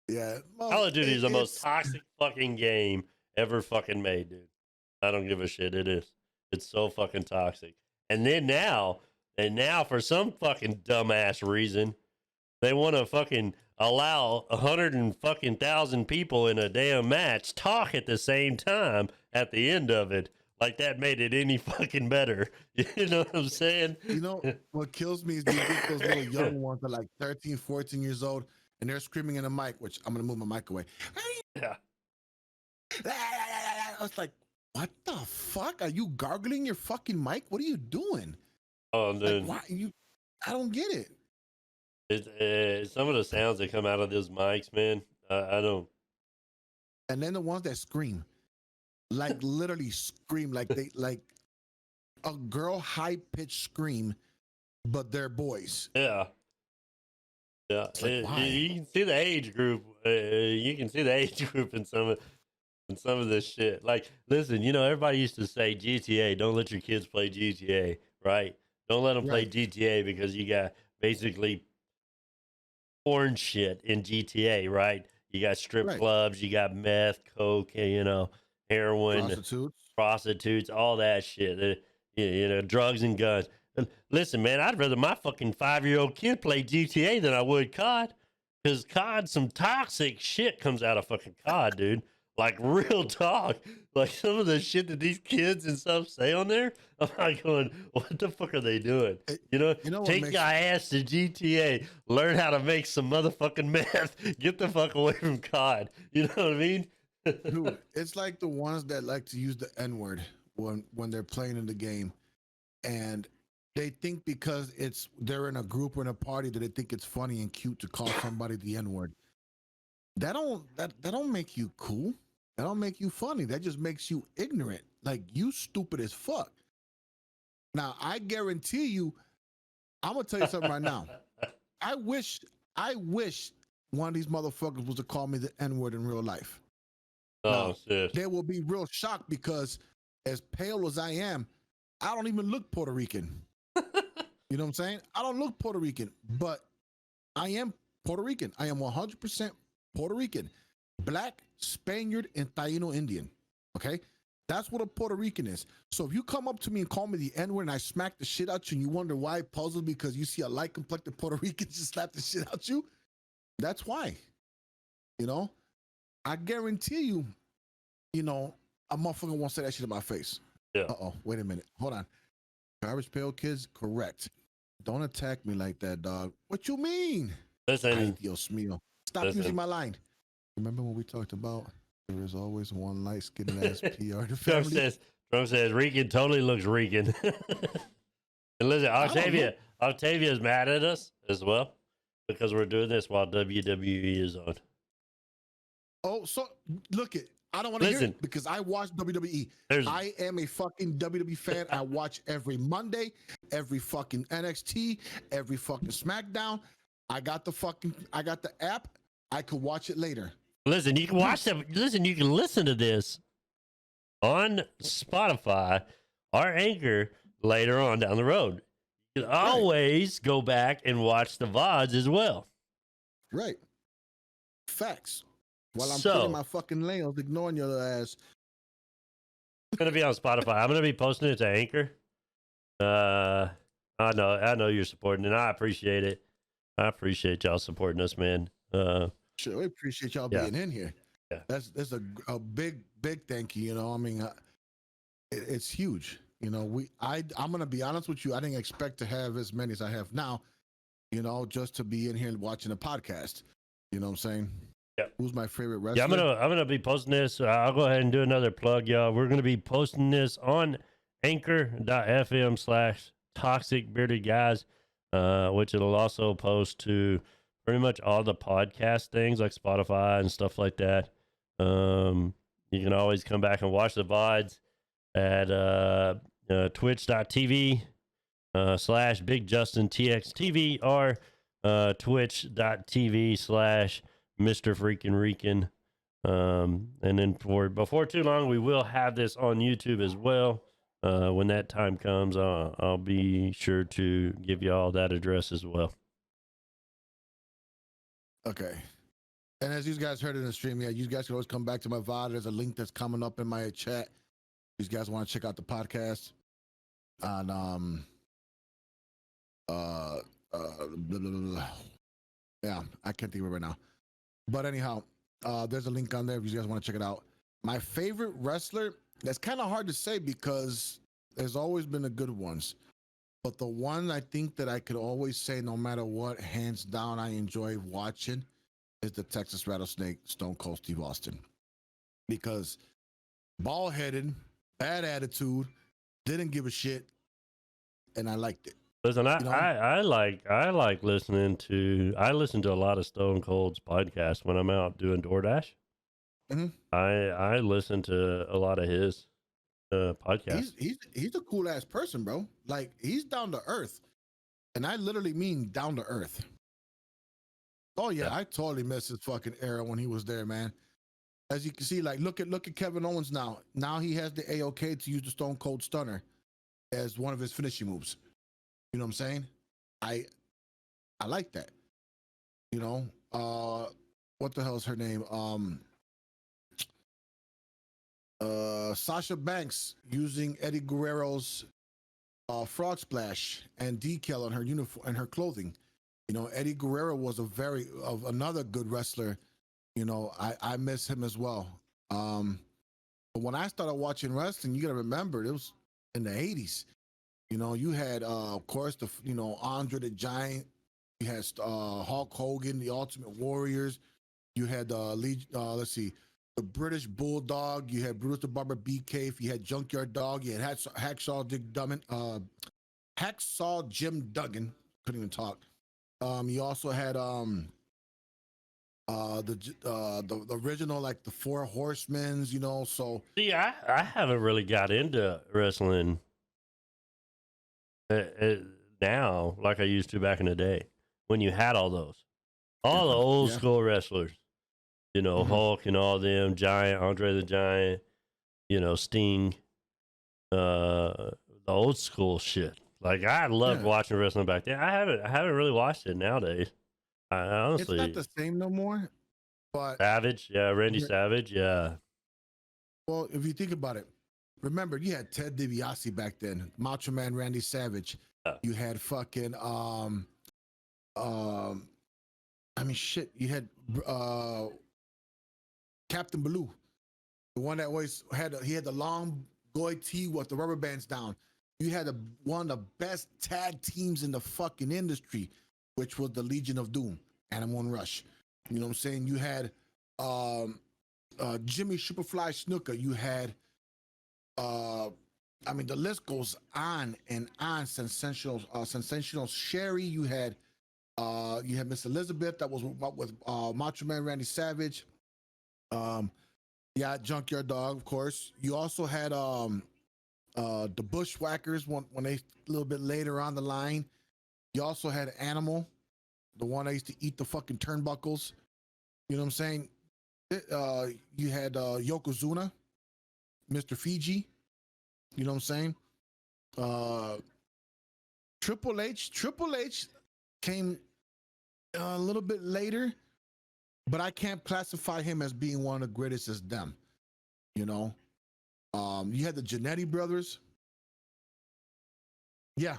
Yeah. Call of Duty is the most toxic fucking game ever fucking made, dude. I don't give a shit. It is. It's so fucking toxic. And then now, for some fucking dumbass reason, they want to fucking allow 100,000 people in a damn match talk at the same time at the end of it. Like that made it any fucking better. You know what I'm saying? You know what kills me is you get those little young ones that are like 13, 14 years old, and they're screaming in the mic, which I'm gonna move my mic away. Yeah. I was like, what the fuck? Are you gargling your fucking mic? What are you doing? Oh, dude. Like, why you? I don't get it. It's some of the sounds that come out of those mics, man. I don't. And then the ones that scream, like literally scream, like they like a girl high pitched scream, but they're boys. Yeah. Yeah. It's like, why? You can see the age group. You can see the age group in some of this shit. Like, listen, you know, everybody used to say GTA. Don't let your kids play GTA, right? Don't let them play Right. GTA because you got basically porn shit in GTA, right? You got strip Right. clubs, you got meth, coke, you know, heroin, prostitutes, all that shit. You know, drugs and guns. Listen, man, I'd rather my fucking 5-year-old kid play GTA than I would COD. Because COD, some toxic shit comes out of fucking COD, dude. Like, real talk. Like, some of the shit that these kids and stuff say on there, I'm like going, what the fuck are they doing? You know what take makes your ass to GTA, learn how to make some motherfucking meth, get the fuck away from COD. You know what I mean? Dude, it's like the ones that like to use the N-word when they're playing in the game, and they think because they're in a group or in a party that they think it's funny and cute to call somebody the N-word. That don't make you cool. That don't make you funny. That just makes you ignorant. Like, you stupid as fuck. Now, I guarantee you, I'm gonna tell you something right now. I wish one of these motherfuckers was to call me the N-word in real life. Oh, shit. They will be real shocked because as pale as I am, I don't even look Puerto Rican. You know what I'm saying? I don't look Puerto Rican, but I am Puerto Rican. I am 100% Puerto Rican, Black, Spaniard, and Taino Indian. Okay? That's what a Puerto Rican is. So if you come up to me and call me the N-word and I smack the shit out you and you wonder why it puzzles because you see a light complected Puerto Rican just slap the shit out you, that's why. You know? I guarantee you, you know, a motherfucker won't say that shit in my face. Yeah. Uh-oh, wait a minute. Hold on. Garbage Pail Kids, correct. Don't attack me like that, dog. What you mean? Listen. Ay, Dios mío. Stop using my line. Remember when we talked about there is always one light-skinned ass PR to family? Trump says Rican totally looks Rican. And listen, Octavia's mad at us as well because we're doing this while WWE is on. Oh, so look it. I don't want to hear it because I watch WWE. I am a fucking WWE fan. I watch every Monday, every fucking NXT, every fucking SmackDown. I got the app. I could watch it later. Listen, you can watch them. Listen, you can listen to this on Spotify or Anchor later on down the road. You can always go back and watch the VODs as well. Right. Facts. While I'm putting my fucking nails, ignoring your ass. It's gonna be on Spotify. I'm gonna be posting it to Anchor. I know you're supporting it. And I appreciate it. I appreciate y'all supporting us, man. Sure, we appreciate y'all being in here. Yeah, that's a big thank you. You know, I mean, it's huge. You know, I'm gonna be honest with you. I didn't expect to have as many as I have now. You know, just to be in here watching a podcast. You know what I'm saying? Yeah. Who's my favorite wrestler? Yeah, I'm gonna be posting this. I'll go ahead and do another plug, y'all. We're gonna be posting this on anchor.fm/toxic bearded guys, which it'll also post to pretty much all the podcast things like Spotify and stuff like that. You can always come back and watch the VODs at twitch.tv /BigJustinTXTV or twitch.tv /Mr. Freaking Rican. And then before too long, we will have this on YouTube as well. When that time comes, I'll be sure to give you all that address as well. Okay. And as you guys heard in the stream, yeah, you guys can always come back to my VOD. There's a link that's coming up in my chat. If you guys want to check out the podcast on blah, blah, blah. Yeah, I can't think of it right now. But anyhow, there's a link on there if you guys want to check it out. My favorite wrestler, that's kind of hard to say because there's always been the good ones. But the one I think that I could always say, no matter what, hands down, I enjoy watching is the Texas Rattlesnake, Stone Cold Steve Austin. Because bald-headed, bad attitude, didn't give a shit, and I liked it. Listen, You know? I like listening to. I listen to a lot of Stone Cold's podcasts when I'm out doing DoorDash. Mhm. I listen to a lot of his podcasts. He's a cool ass person, bro. Like, he's down to earth, and I literally mean down to earth. Oh yeah, I totally missed his fucking era when he was there, man. As you can see, like look at Kevin Owens now. Now he has the AOK to use the Stone Cold Stunner as one of his finishing moves. You know what I'm saying? I like that. You know, what the hell is her name? Sasha Banks using Eddie Guerrero's frog splash and decal on her uniform and her clothing. You know, Eddie Guerrero was another good wrestler. You know, I miss him as well. But when I started watching wrestling, you gotta remember it was in the 80s. You know, you had of course Andre the Giant, you had Hulk Hogan, the Ultimate Warriors, you had the British Bulldog, you had Brutus the Barber Beefcake, you had Junkyard Dog, you had Hacksaw Jim Duggan, couldn't even talk. You also had the original, like the Four Horsemen's, you know. So See, I haven't really got into wrestling now like I used to back in the day when you had all the old school wrestlers, you know, Hulk and all them, Giant, Andre the Giant, you know, Sting, the old school shit. Like I loved watching wrestling back then. I haven't really watched it nowadays. I honestly, it's not the same no more. But Savage, Randy Savage, Well, if you think about it, remember you had Ted DiBiase back then, Macho Man Randy Savage. You had fucking I mean shit. You had Captain Baloo, the one that always had he had the long goatee with the rubber bands down. You had one of the best tag teams in the fucking industry, which was the Legion of Doom, Animal and Rush. You know what I'm saying? You had Jimmy Superfly Snooker. You had I mean the list goes on and on. Sensational Sherry. You had Miss Elizabeth that was with Macho Man Randy Savage. Junkyard Dog, of course. You also had the Bushwhackers when they a little bit later on the line. You also had Animal, the one that used to eat the fucking turnbuckles. You know what I'm saying? You had Yokozuna, Mr. Fiji. You know what I'm saying? Triple H came a little bit later, but I can't classify him as being one of the greatest as them. You know, you had the Jannetty brothers. Yeah,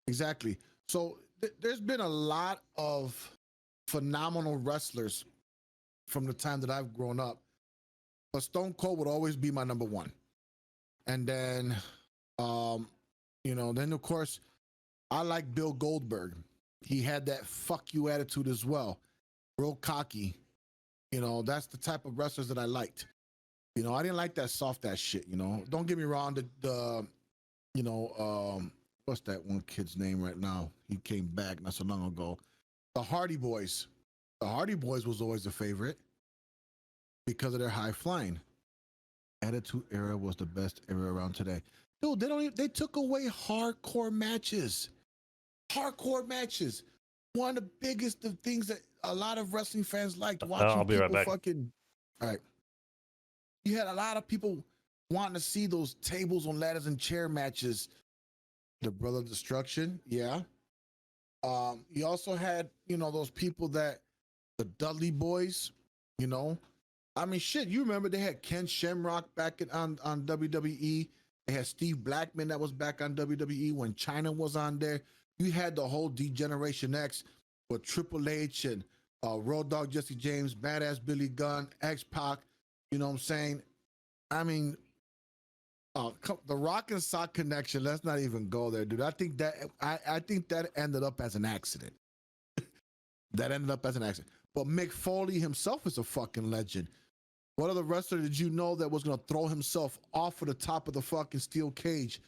exactly. So there's been a lot of phenomenal wrestlers from the time that I've grown up, but Stone Cold would always be my number one. And then, then of course, I like Bill Goldberg. He had that fuck you attitude as well, real cocky. You know, that's the type of wrestlers that I liked. You know, I didn't like that soft ass shit. You know, don't get me wrong. What's that one kid's name right now? He came back not so long ago. The Hardy Boys. The Hardy Boys was always a favorite because of their high flying. Attitude Era was the best era around today. Dude, they took away hardcore matches. Hardcore matches. One of the biggest of things that a lot of wrestling fans liked watching. I'll be people right back. Fucking. All right. You had a lot of people wanting to see those tables on ladders and chair matches. The Brother Destruction, yeah. You also had, those people that the Dudley Boys, You know, I mean, shit. You remember they had Ken Shamrock back on WWE. They had Steve Blackman that was back on WWE when China was on there. You had the whole D-Generation X with Triple H and Road Dogg Jesse James, Badass Billy Gunn, X-Pac. You know what I'm saying? I mean, the Rock and Sock connection. Let's not even go there, dude. I think that ended up as an accident. That ended up as an accident. But Mick Foley himself is a fucking legend. What other wrestler did you know that was gonna throw himself off of the top of the fucking steel cage,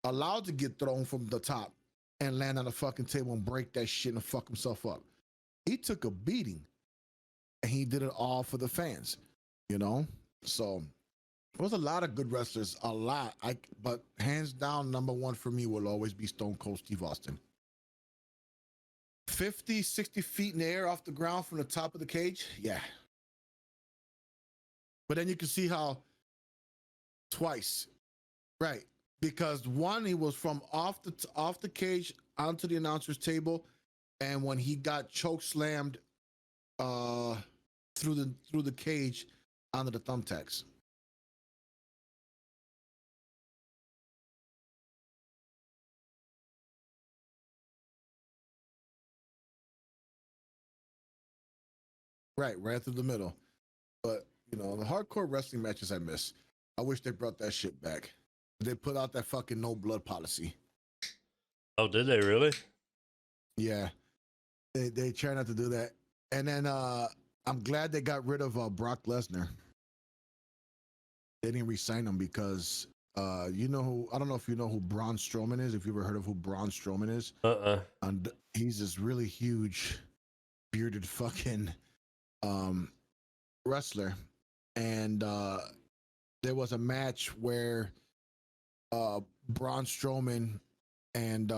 allowed to get thrown from the top and land on the fucking table and break that shit and fuck himself up? He took a beating, and he did it all for the fans. You know, so there was a lot of good wrestlers, a lot. But hands down, number one for me will always be Stone Cold Steve Austin. 50, 60 feet in the air off the ground from the top of the cage, yeah. But then you can see how twice, right? Because one, he was from off the cage onto the announcer's table, and when he got choke slammed through the cage onto the thumbtacks. Right through the middle. But you know, the hardcore wrestling matches I miss. I wish they brought that shit back. They put out that fucking no blood policy. Oh, did they really? Yeah, they try not to do that. And then I'm glad they got rid of Brock Lesnar. They didn't re-sign him because you know who? I don't know if you know who Braun Strowman is. If you ever heard of who Braun Strowman is, and he's this really huge, bearded fucking wrestler. And there was a match where Braun Strowman and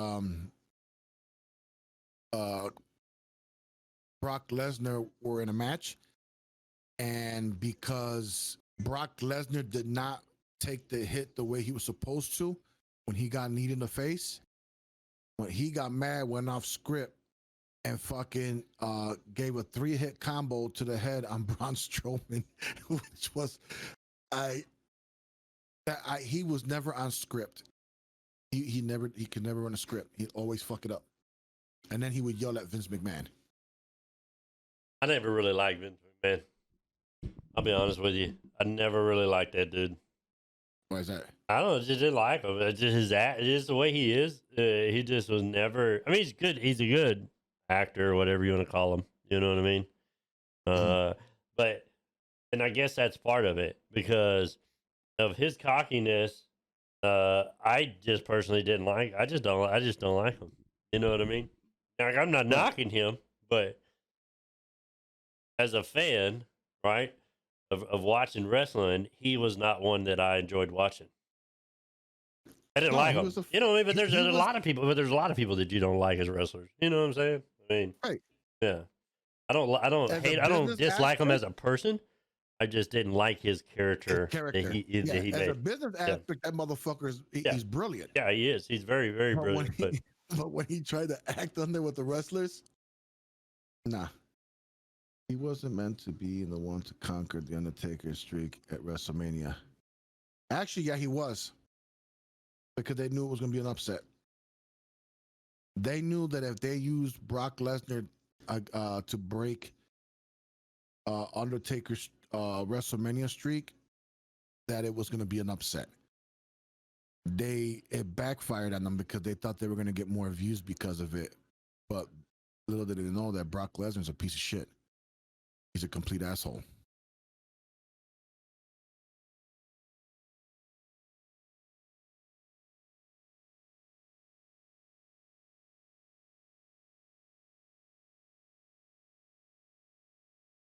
Brock Lesnar were in a match, and because Brock Lesnar did not take the hit the way he was supposed to when he got kneed in the face, when he got mad, went off script, and fucking gave a 3-hit combo to the head on Braun Strowman, which was he was never on script. He could never run a script. He'd always fuck it up. And then he would yell at Vince McMahon. I never really liked Vince McMahon. I'll be honest with you. I never really liked that dude. Why is that? I don't know. Just didn't like him. It's just his act. Just the way he is. He just was never. I mean, he's good. He's a good actor, or whatever you want to call him. You know what I mean? But, and I guess that's part of it because of his cockiness. I just personally didn't like. I just don't like him. You know what I mean? Like, I'm not knocking him, but as a fan, right, of watching wrestling, he was not one that I enjoyed watching. I didn't like him. You know what I mean? But there's a lot of people. But there's a lot of people that you don't like as wrestlers. You know what I'm saying? I mean, right? Yeah. I don't dislike him as a person. I just didn't like his character. That he as made. a business aspect, that motherfucker he's brilliant. Yeah, he is. He's very, very brilliant. But when he tried to act on there with the wrestlers, nah. He wasn't meant to be the one to conquer the Undertaker's streak at WrestleMania. Actually, yeah, he was. Because they knew it was going to be an upset. They knew that if they used Brock Lesnar to break Undertaker's WrestleMania streak, that it was going to be an upset. It backfired on them because they thought they were going to get more views because of it. But little did they know that Brock Lesnar's a piece of shit. He's a complete asshole.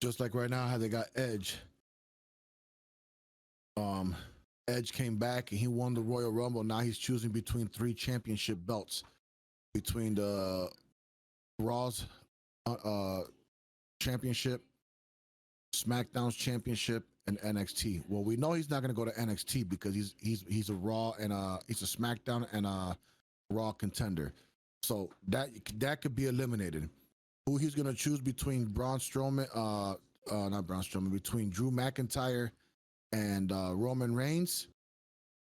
Just like right now, how they got Edge. Edge came back and he won the Royal Rumble. Now he's choosing between 3 championship belts, between the Raw's championship, SmackDown's championship, and NXT. Well, we know he's not going to go to NXT because he's a Raw and he's a SmackDown and a Raw contender. So that could be eliminated. Who he's going to choose between Braun Strowman, not Braun Strowman, between Drew McIntyre and Roman Reigns,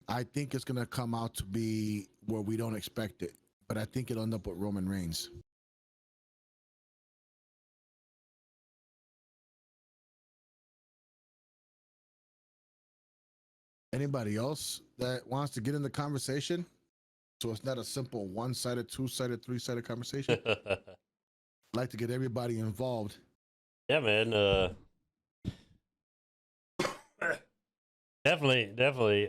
I think it's gonna come out to be where we don't expect it, but I think it'll end up with Roman Reigns. Anybody else that wants to get in the conversation? So it's not a simple one-sided, two-sided, three-sided conversation. I'd like to get everybody involved. Yeah, man. Definitely.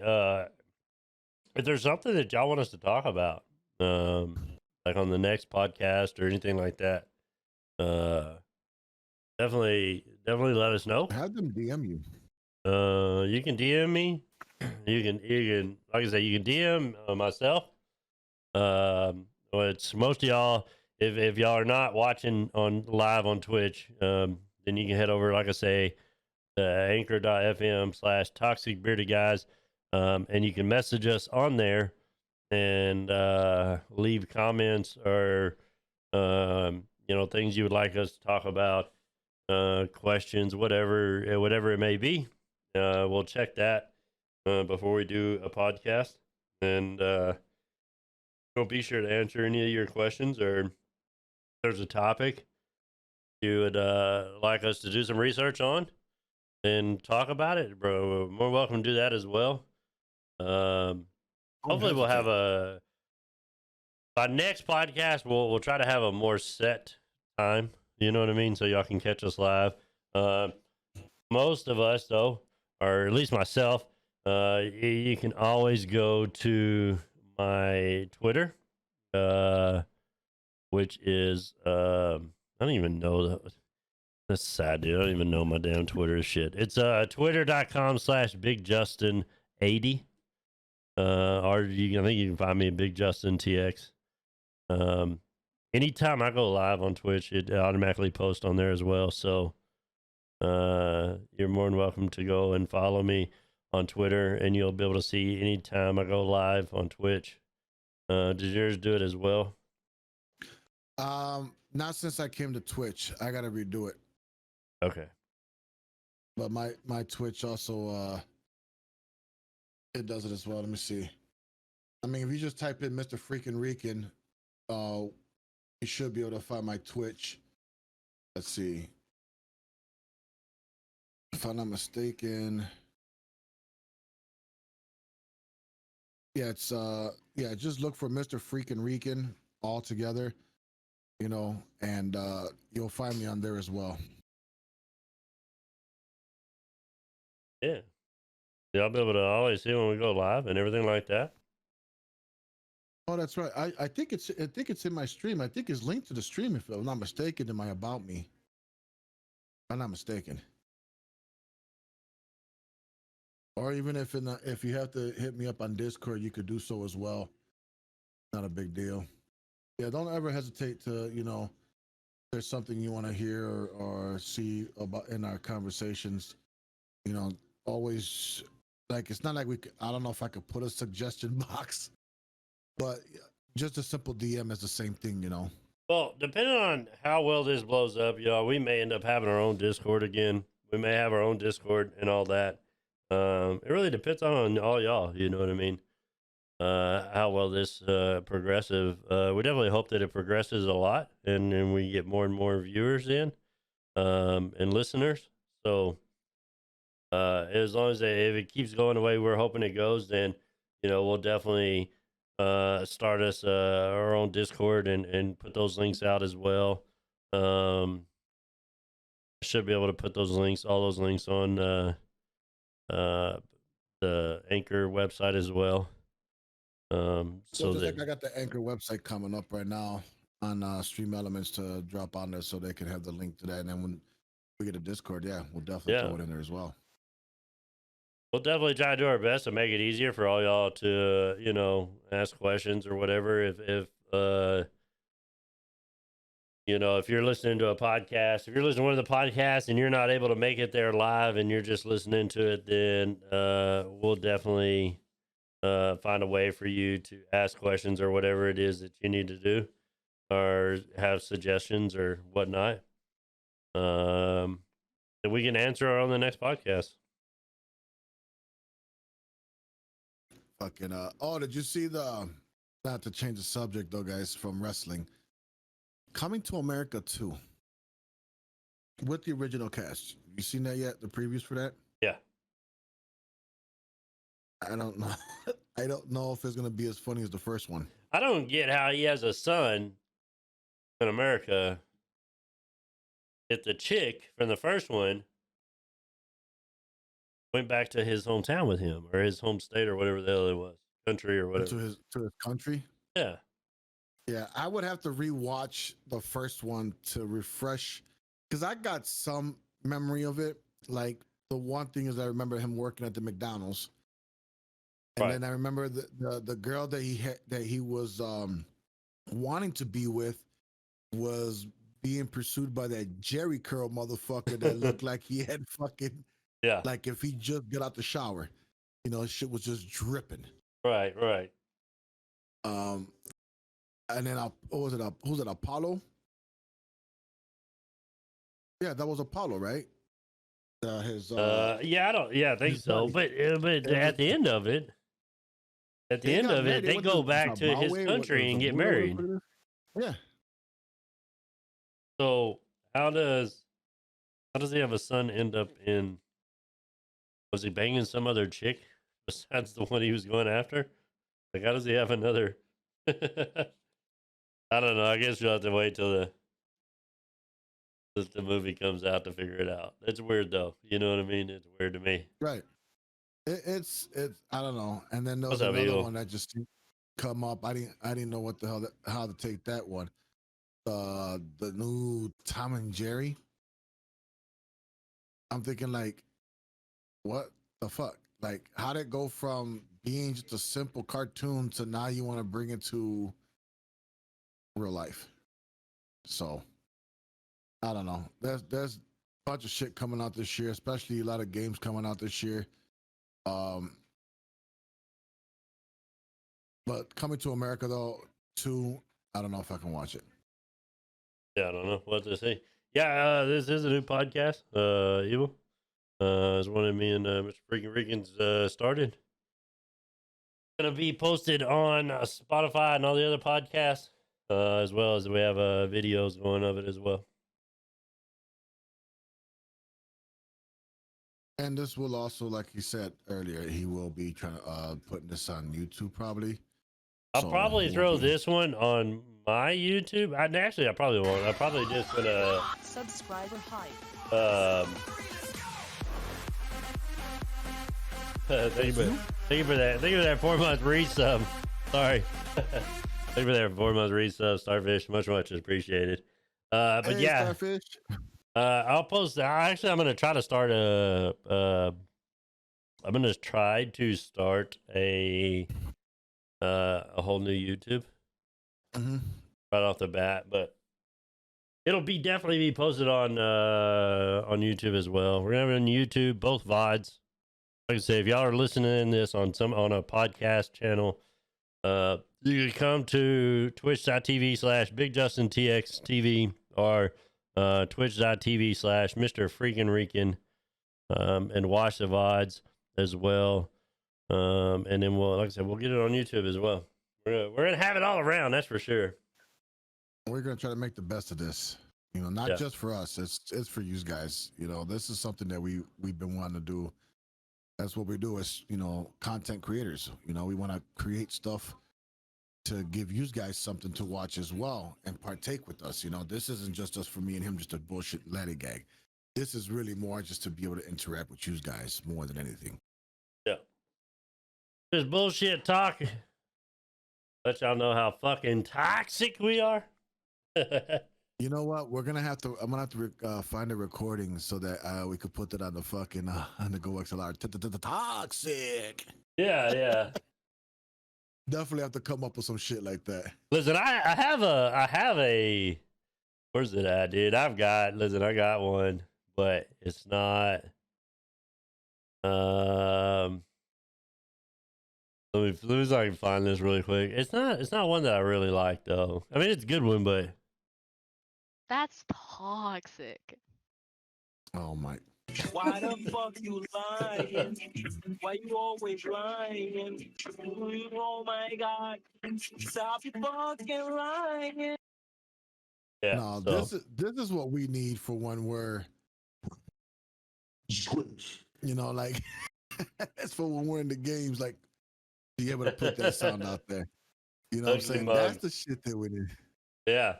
If there's something that y'all want us to talk about, like on the next podcast or anything like that, definitely let us know. Have them DM you. You can DM me. You can, like I say, you can DM myself. It's most of y'all. If y'all are not watching on live on Twitch, then you can head over, like I say, to anchor.fm/toxic bearded guys, and you can message us on there and leave comments or things you would like us to talk about, questions, whatever it may be. We'll check that before we do a podcast, and we'll be sure to answer any of your questions, or if there's a topic you would like us to do some research on and talk about it, bro. More welcome to do that as well. Hopefully we'll have by next podcast we'll try to have a more set time, you know what I mean, so y'all can catch us live. Most of us though, or at least myself, you can always go to my Twitter, which is I don't even know. That's sad, dude. I don't even know my damn Twitter shit. It's twitter.com/BigJustin80. Or I think you can find me at Big Justin TX. Anytime I go live on Twitch, it automatically posts on there as well. So you're more than welcome to go and follow me on Twitter, and you'll be able to see anytime I go live on Twitch. Does yours do it as well? Not since I came to Twitch. I gotta redo it. Okay. But my Twitch also it does it as well. Let me see. I mean, if you just type in Mr. Freaking Rican, you should be able to find my Twitch. Let's see. If I'm not mistaken. Yeah, it's just look for Mr. Freaking Rican all together, and you'll find me on there as well. Yeah. I'll be able to always see when we go live and everything like that. Oh, that's right. I think it's in my stream. I think it's linked to the stream, if I'm not mistaken, in my About Me. If I'm not mistaken. Or even if you have to hit me up on Discord, you could do so as well. Not a big deal. Yeah, don't ever hesitate to, if there's something you want to hear or see about in our conversations, always, like, it's not like I don't know if I could put a suggestion box, but just a simple DM is the same thing, Well, depending on how well this blows up, y'all, we may end up having our own Discord again. We may have our own Discord and all that. It really depends on all y'all, you know what I mean? How well this progressive. We definitely hope that it progresses a lot and we get more and more viewers in and listeners. So as long as if it keeps going the way we're hoping it goes, then we'll definitely start us our own Discord and put those links out as well. Should be able to put all those links on the Anchor website as well. So that like I got the Anchor website coming up right now on Stream Elements to drop on there, so they can have the link to that. And then when we get a Discord, we'll definitely throw it in there as well. We'll definitely try to do our best to make it easier for all y'all to, ask questions or whatever. If you're listening to a podcast, if you're listening to one of the podcasts and you're not able to make it there live and you're just listening to it, then we'll definitely find a way for you to ask questions or whatever it is that you need to do or have suggestions or whatnot. that we can answer on the next podcast. Fucking oh, did you see the not to change the subject though, guys, from wrestling. Coming to America 2 with the original cast. You seen that yet? The previews for that? Yeah. I don't know. I don't know if it's gonna be as funny as the first one. I don't get how he has a son in America if the chick from the first one went back to his hometown with him or his home state or whatever the hell it was, country or whatever. To his country. Yeah. Yeah, I would have to rewatch the first one to refresh because I got some memory of it. Like the one thing is I remember him working at the McDonald's. And Right. then I remember the girl that he was wanting to be with was being pursued by that Jerry curl motherfucker that looked like he had fucking Yeah. like if he just got out the shower, you know, shit was just dripping. Right. And then who's it? Apollo? Yeah, that was Apollo, right? Yeah, I think his so. buddy. But at the end of it, They got married. they went go to back to his Zimbabwe, country and get Zimbabwe, married. whatever it is. Yeah. So how does he have a son end up in? Was he banging some other chick besides the one he was going after? Like, how does he have another? I don't know. I guess you'll have to wait till the movie comes out to figure it out. It's weird though. You know what I mean? It's weird to me. Right. It's I don't know. And then there was What's up, another Eagle? one that just come up. I didn't know what the hell how to take that one. The new Tom and Jerry. I'm thinking like, what the fuck? Like, how'd it go from being just a simple cartoon to now you want to bring it to real life? So I don't know. There's a bunch of shit coming out this year, especially a lot of games coming out this year. But Coming to America though, 2, I don't know if I can watch it. Yeah, I don't know what to say. Yeah, this is a new podcast. Evil. It's one of me and Mr. Freaking Rickens started. Gonna be posted on Spotify and all the other podcasts, as well as we have videos going of it as well. And this will also, like he said earlier, he will be trying to putting this on YouTube probably. I'll So, probably we'll throw be- this one on my YouTube. I probably won't. I'm probably just gonna Subscriber hype. thank you for that. Thank you for that 4-month resub. Sorry. Thank you for that 4-month resub, Starfish. Much appreciated. But Hey, yeah, Starfish. I'll post. Actually, I'm gonna try to start I'm gonna try to start a whole new YouTube Mhm. right off the bat, but it'll definitely be posted on YouTube as well. We're gonna have it on YouTube, both VODs. Like I say, if y'all are listening to this on a podcast channel, you can come to twitch.tv/BigJustinTXTV or twitch.tv/Mr. Freaking Rican, and watch the VODs as well. And then like I said, we'll get it on YouTube as well. We're gonna have it all around, that's for sure. We're gonna try to make the best of this. You know, not Yeah. just for us. It's for you guys. You know, this is something that we've been wanting to do. That's what we do as, you know, content creators. You know, we want to create stuff to give you guys something to watch as well and partake with us. You know, this isn't just us for me and him, just a bullshit gag. This is really more just to be able to interact with you guys more than anything. Yeah. This bullshit talk. Let y'all know how fucking toxic we are. You know what? I'm gonna have to find a recording so that we could put that on the fucking on the GoXLR. Toxic. Yeah. Definitely have to come up with some shit like that. Listen, I have a where's it at, dude? I got one, but it's not let me see if I can find this really quick. It's not one that I really like though. I mean, it's a good one, but That's toxic. Oh my. Why the fuck you lying? Why you always lying? Oh my god. Stop you fucking lying. Yeah. No, So this is what we need for when we're, you know, like it's for when we're in the games, like be able to put that sound out there. You know what I'm Ugly saying? mug. That's the shit that we need. yeah.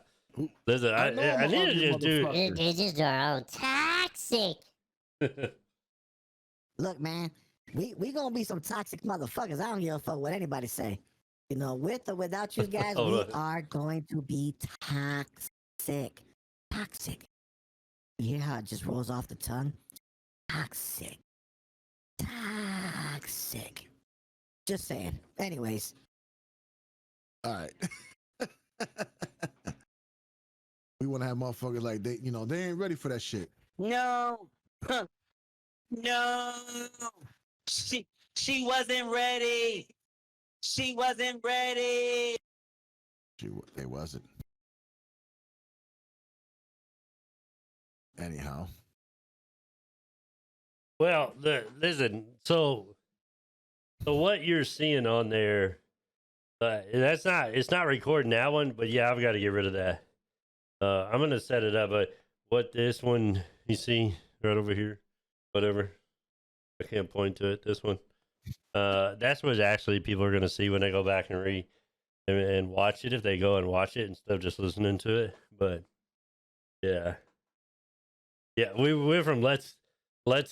Listen, I know I'm I an need to ugly just do. motherfucker. They just are toxic. Look, man, we gonna be some toxic motherfuckers. I don't give a fuck what anybody say. You know, with or without you guys, Hold we on. are going to be toxic. Toxic. You hear how it just rolls off the tongue? Toxic. Toxic. Just saying. Anyways, All right. We want to have motherfuckers like they, you know, they ain't ready for that shit. No. No. She wasn't ready. She wasn't ready. They wasn't. Anyhow. Well, listen. So what you're seeing on there, that's not. It's not recording that one, but yeah, I've got to get rid of that. I'm gonna set it up. But what this one you see right over here, whatever. I can't point to it. This one. That's what actually people are gonna see when they go back and watch it. If they go and watch it instead of just listening to it. But yeah, we went from let's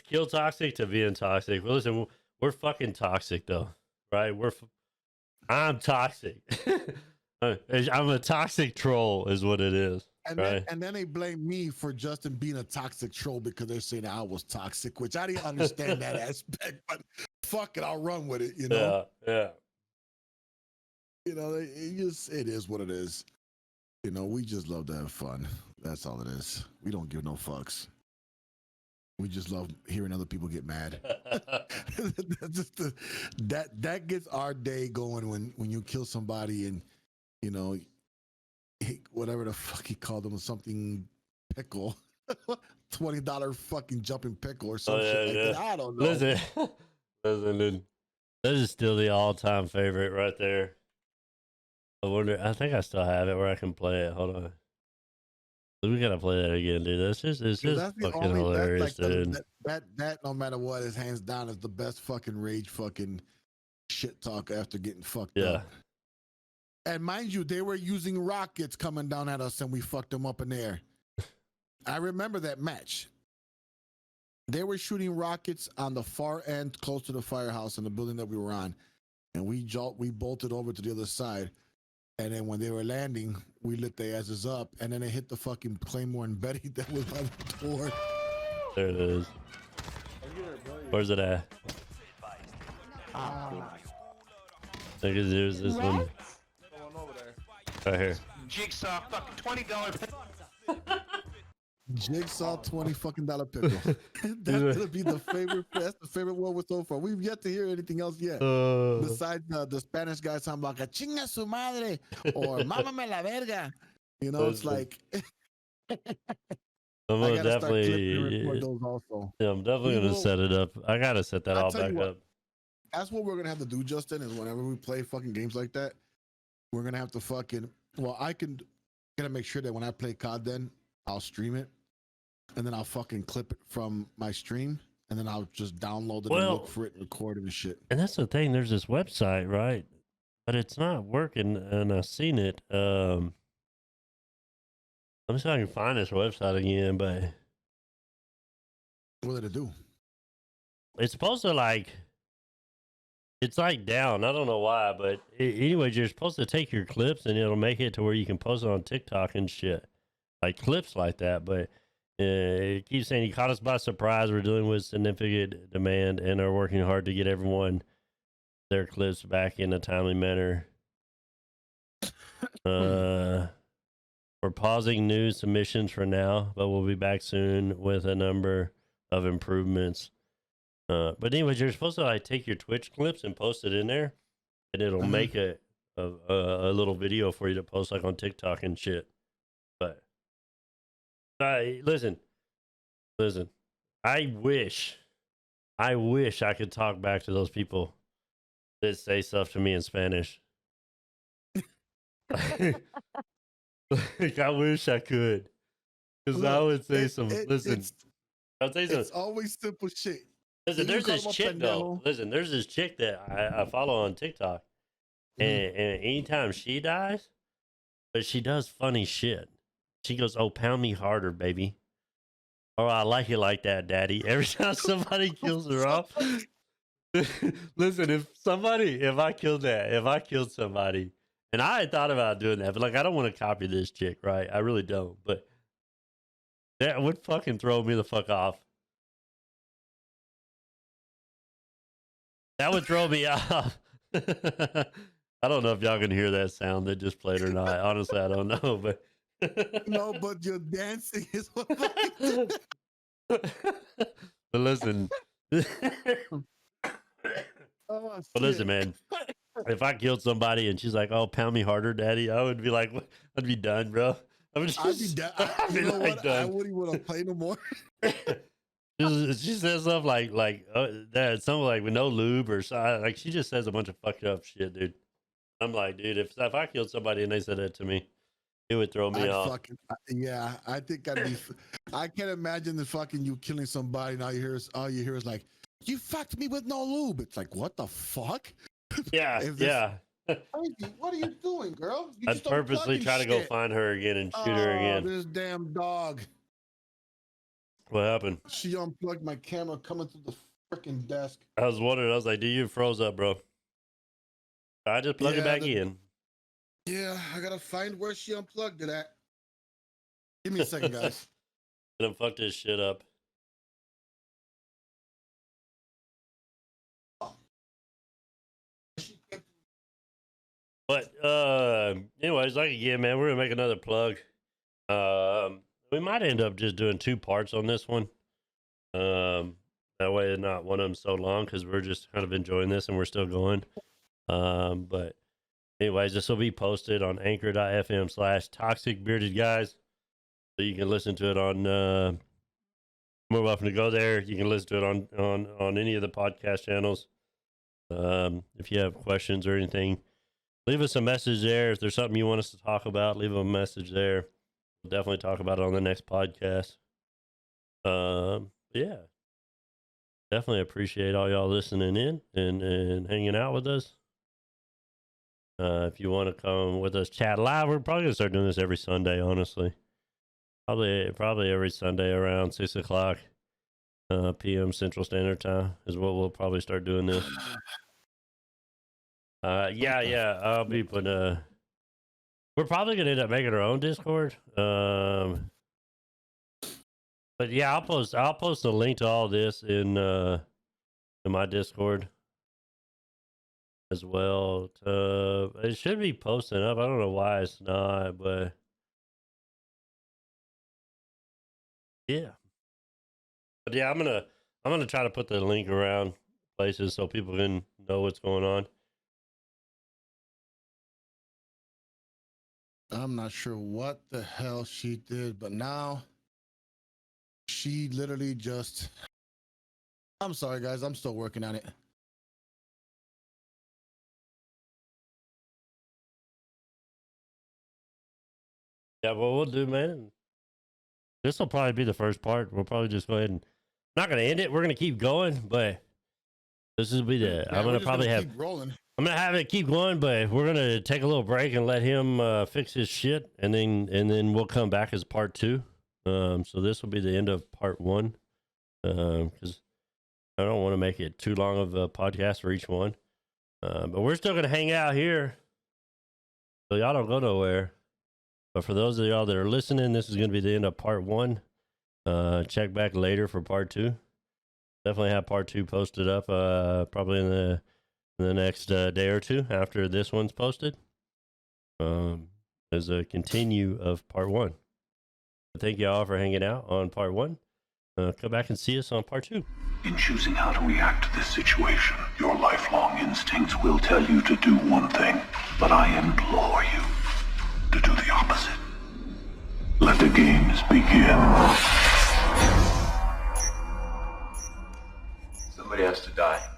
kill toxic to being toxic. Well, listen, we're fucking toxic though, right? I'm toxic. I'm a toxic troll, is what it is. Right? And then they blame me for Justin being a toxic troll because they're saying I was toxic, which I didn't understand that aspect. But fuck it, I'll run with it. You know. Yeah. You know, it is what it is. You know, we just love to have fun. That's all it is. We don't give no fucks. We just love hearing other people get mad. That's just that gets our day going when you kill somebody and you know whatever the fuck he called them something pickle. $20 fucking jumping pickle or some shit like that. I don't know. Listen, dude. That is still the all-time favorite right there. I think I still have it where I can play it. Hold on. We gotta play that again, dude. It's just fucking hilarious, dude. That no matter what is hands down is the best fucking rage fucking shit talk after getting fucked up. And mind you, they were using rockets coming down at us and we fucked them up in the air. I remember that match. They were shooting rockets on the far end close to the firehouse in the building that we were on. And we bolted over to the other side. And then when they were landing, we lit their asses up. And then they hit the fucking Claymore and Betty that was on the door. There it is. Where's it at? uh, I think there's this one. Right here. Jigsaw fucking $20. Jigsaw $20 fucking pickle. That's gonna be the favorite. That's the favorite one with so far. We've yet to hear anything else yet. Besides the Spanish guy talking about "chinga su madre" or "mámame la verga," you know, it's like. I'm I gonna gotta start clipping and definitely. record those also. Yeah, I'm definitely gonna set it up. I gotta set that I'll all tell you back what. up. That's what we're gonna have to do, Justin. Is whenever we play fucking games like that, we're gonna have to fucking. Well, I can gotta make sure that when I play COD, then I'll stream it. And then I'll fucking clip it from my stream, and then I'll just download it and look for it and record it and shit. And that's the thing. There's this website, right? But it's not working, and I've seen it. Let me see if I can find this website again. But what did it do? It's supposed to it's like down. I don't know why, but anyways, you're supposed to take your clips, and it'll make it to where you can post it on TikTok and shit, like clips like that. But it keeps saying he caught us by surprise. We're dealing with significant demand and are working hard to get everyone their clips back in a timely manner. We're pausing new submissions for now, but we'll be back soon with a number of improvements. But anyways, you're supposed to take your Twitch clips and post it in there, and it'll make a little video for you to post on TikTok and shit. But listen. I wish I could talk back to those people that say stuff to me in Spanish. Like, I wish I could. Because I would say listen, I'll tell you It's something. always simple shit. Listen, You there's call this them a chick though. pendejo. Listen, there's this chick that I follow on TikTok. And anytime she dies, but she does funny shit. She goes, "Oh, pound me harder, baby." Oh, I like it like that, daddy. Every time somebody kills her off. Listen, if I killed somebody, and I had thought about doing that, but like I don't want to copy this chick, right? I really don't. But that would fucking throw me the fuck off. That would throw me off. I don't know if y'all can hear that sound that just played or not. Honestly, I don't know, but No, but your dancing is what. but listen. Oh, But listen, shit. man. If I killed somebody and she's like, "Oh, pound me harder, daddy," I would be like, I'd be done, bro. I'd be done. You know what? I wouldn't want to play no more. She says stuff like that, something like with no lube or something. Like she just says a bunch of fucked up shit, dude. I'm like, dude, if I killed somebody and they said that to me, it would throw me off. Yeah, I think I'd be. I can't imagine the fucking you killing somebody and all you hear is like, "You fucked me with no lube." It's like, what the fuck? Yeah, yeah. What are you doing, girl? You I'd just purposely unplugging try to go shit. find her again and shoot her again. This damn dog. What happened? She unplugged my camera coming through the freaking desk. I was wondering. I was like, "Dude, you froze up, bro." I just plug it back in. Yeah, I gotta find where she unplugged it at. Give me a second, guys. Gonna fuck this shit up. But anyways, like again, man, we're gonna make another plug. We might end up just doing 2 parts on this one. That way, not one of them so long because we're just kind of enjoying this and we're still going. But anyways, this will be posted on anchor.fm/toxic bearded guys, so you can listen to it on. More welcome to go there. You can listen to it on any of the podcast channels. If you have questions or anything, leave us a message there. If there's something you want us to talk about, leave a message there. We'll definitely talk about it on the next podcast. Yeah. Definitely appreciate all y'all listening in and hanging out with us. If you want to come with us, chat live, we're probably going to start doing this every Sunday, honestly. Probably every Sunday around 6 o'clock p.m. Central Standard Time is what we'll probably start doing this. Yeah. I'll be putting we're probably gonna end up making our own Discord. But yeah, I'll post a link to all this in my Discord as well. It should be posting up. I don't know why it's not, but yeah. But yeah, I'm gonna try to put the link around places so people can know what's going on. I'm not sure what the hell she did, but now she literally just. I'm sorry, guys. I'm still working on it. Yeah, what we'll do, man. This will probably be the first part. We'll probably just go ahead and not gonna end it. We're gonna keep going, but this will be the. Yeah, I'm gonna probably have. keep rolling. I'm gonna have it keep going, but we're gonna take a little break and let him fix his shit, and then we'll come back as part 2. So this will be the end of part 1, because I don't want to make it too long of a podcast for each one. But we're still gonna hang out here, so y'all don't go nowhere. But for those of y'all that are listening, this is gonna be the end of part 1. Check back later for part 2. Definitely have part 2 posted up, probably in the next day or 2 after this one's posted, as a continue of part 1. Thank you all for hanging out on part 1. Come back and see us on part 2. In choosing how to react to this situation, your lifelong instincts will tell you to do one thing, but I implore you to do the opposite. Let the games begin. Nobody has to die.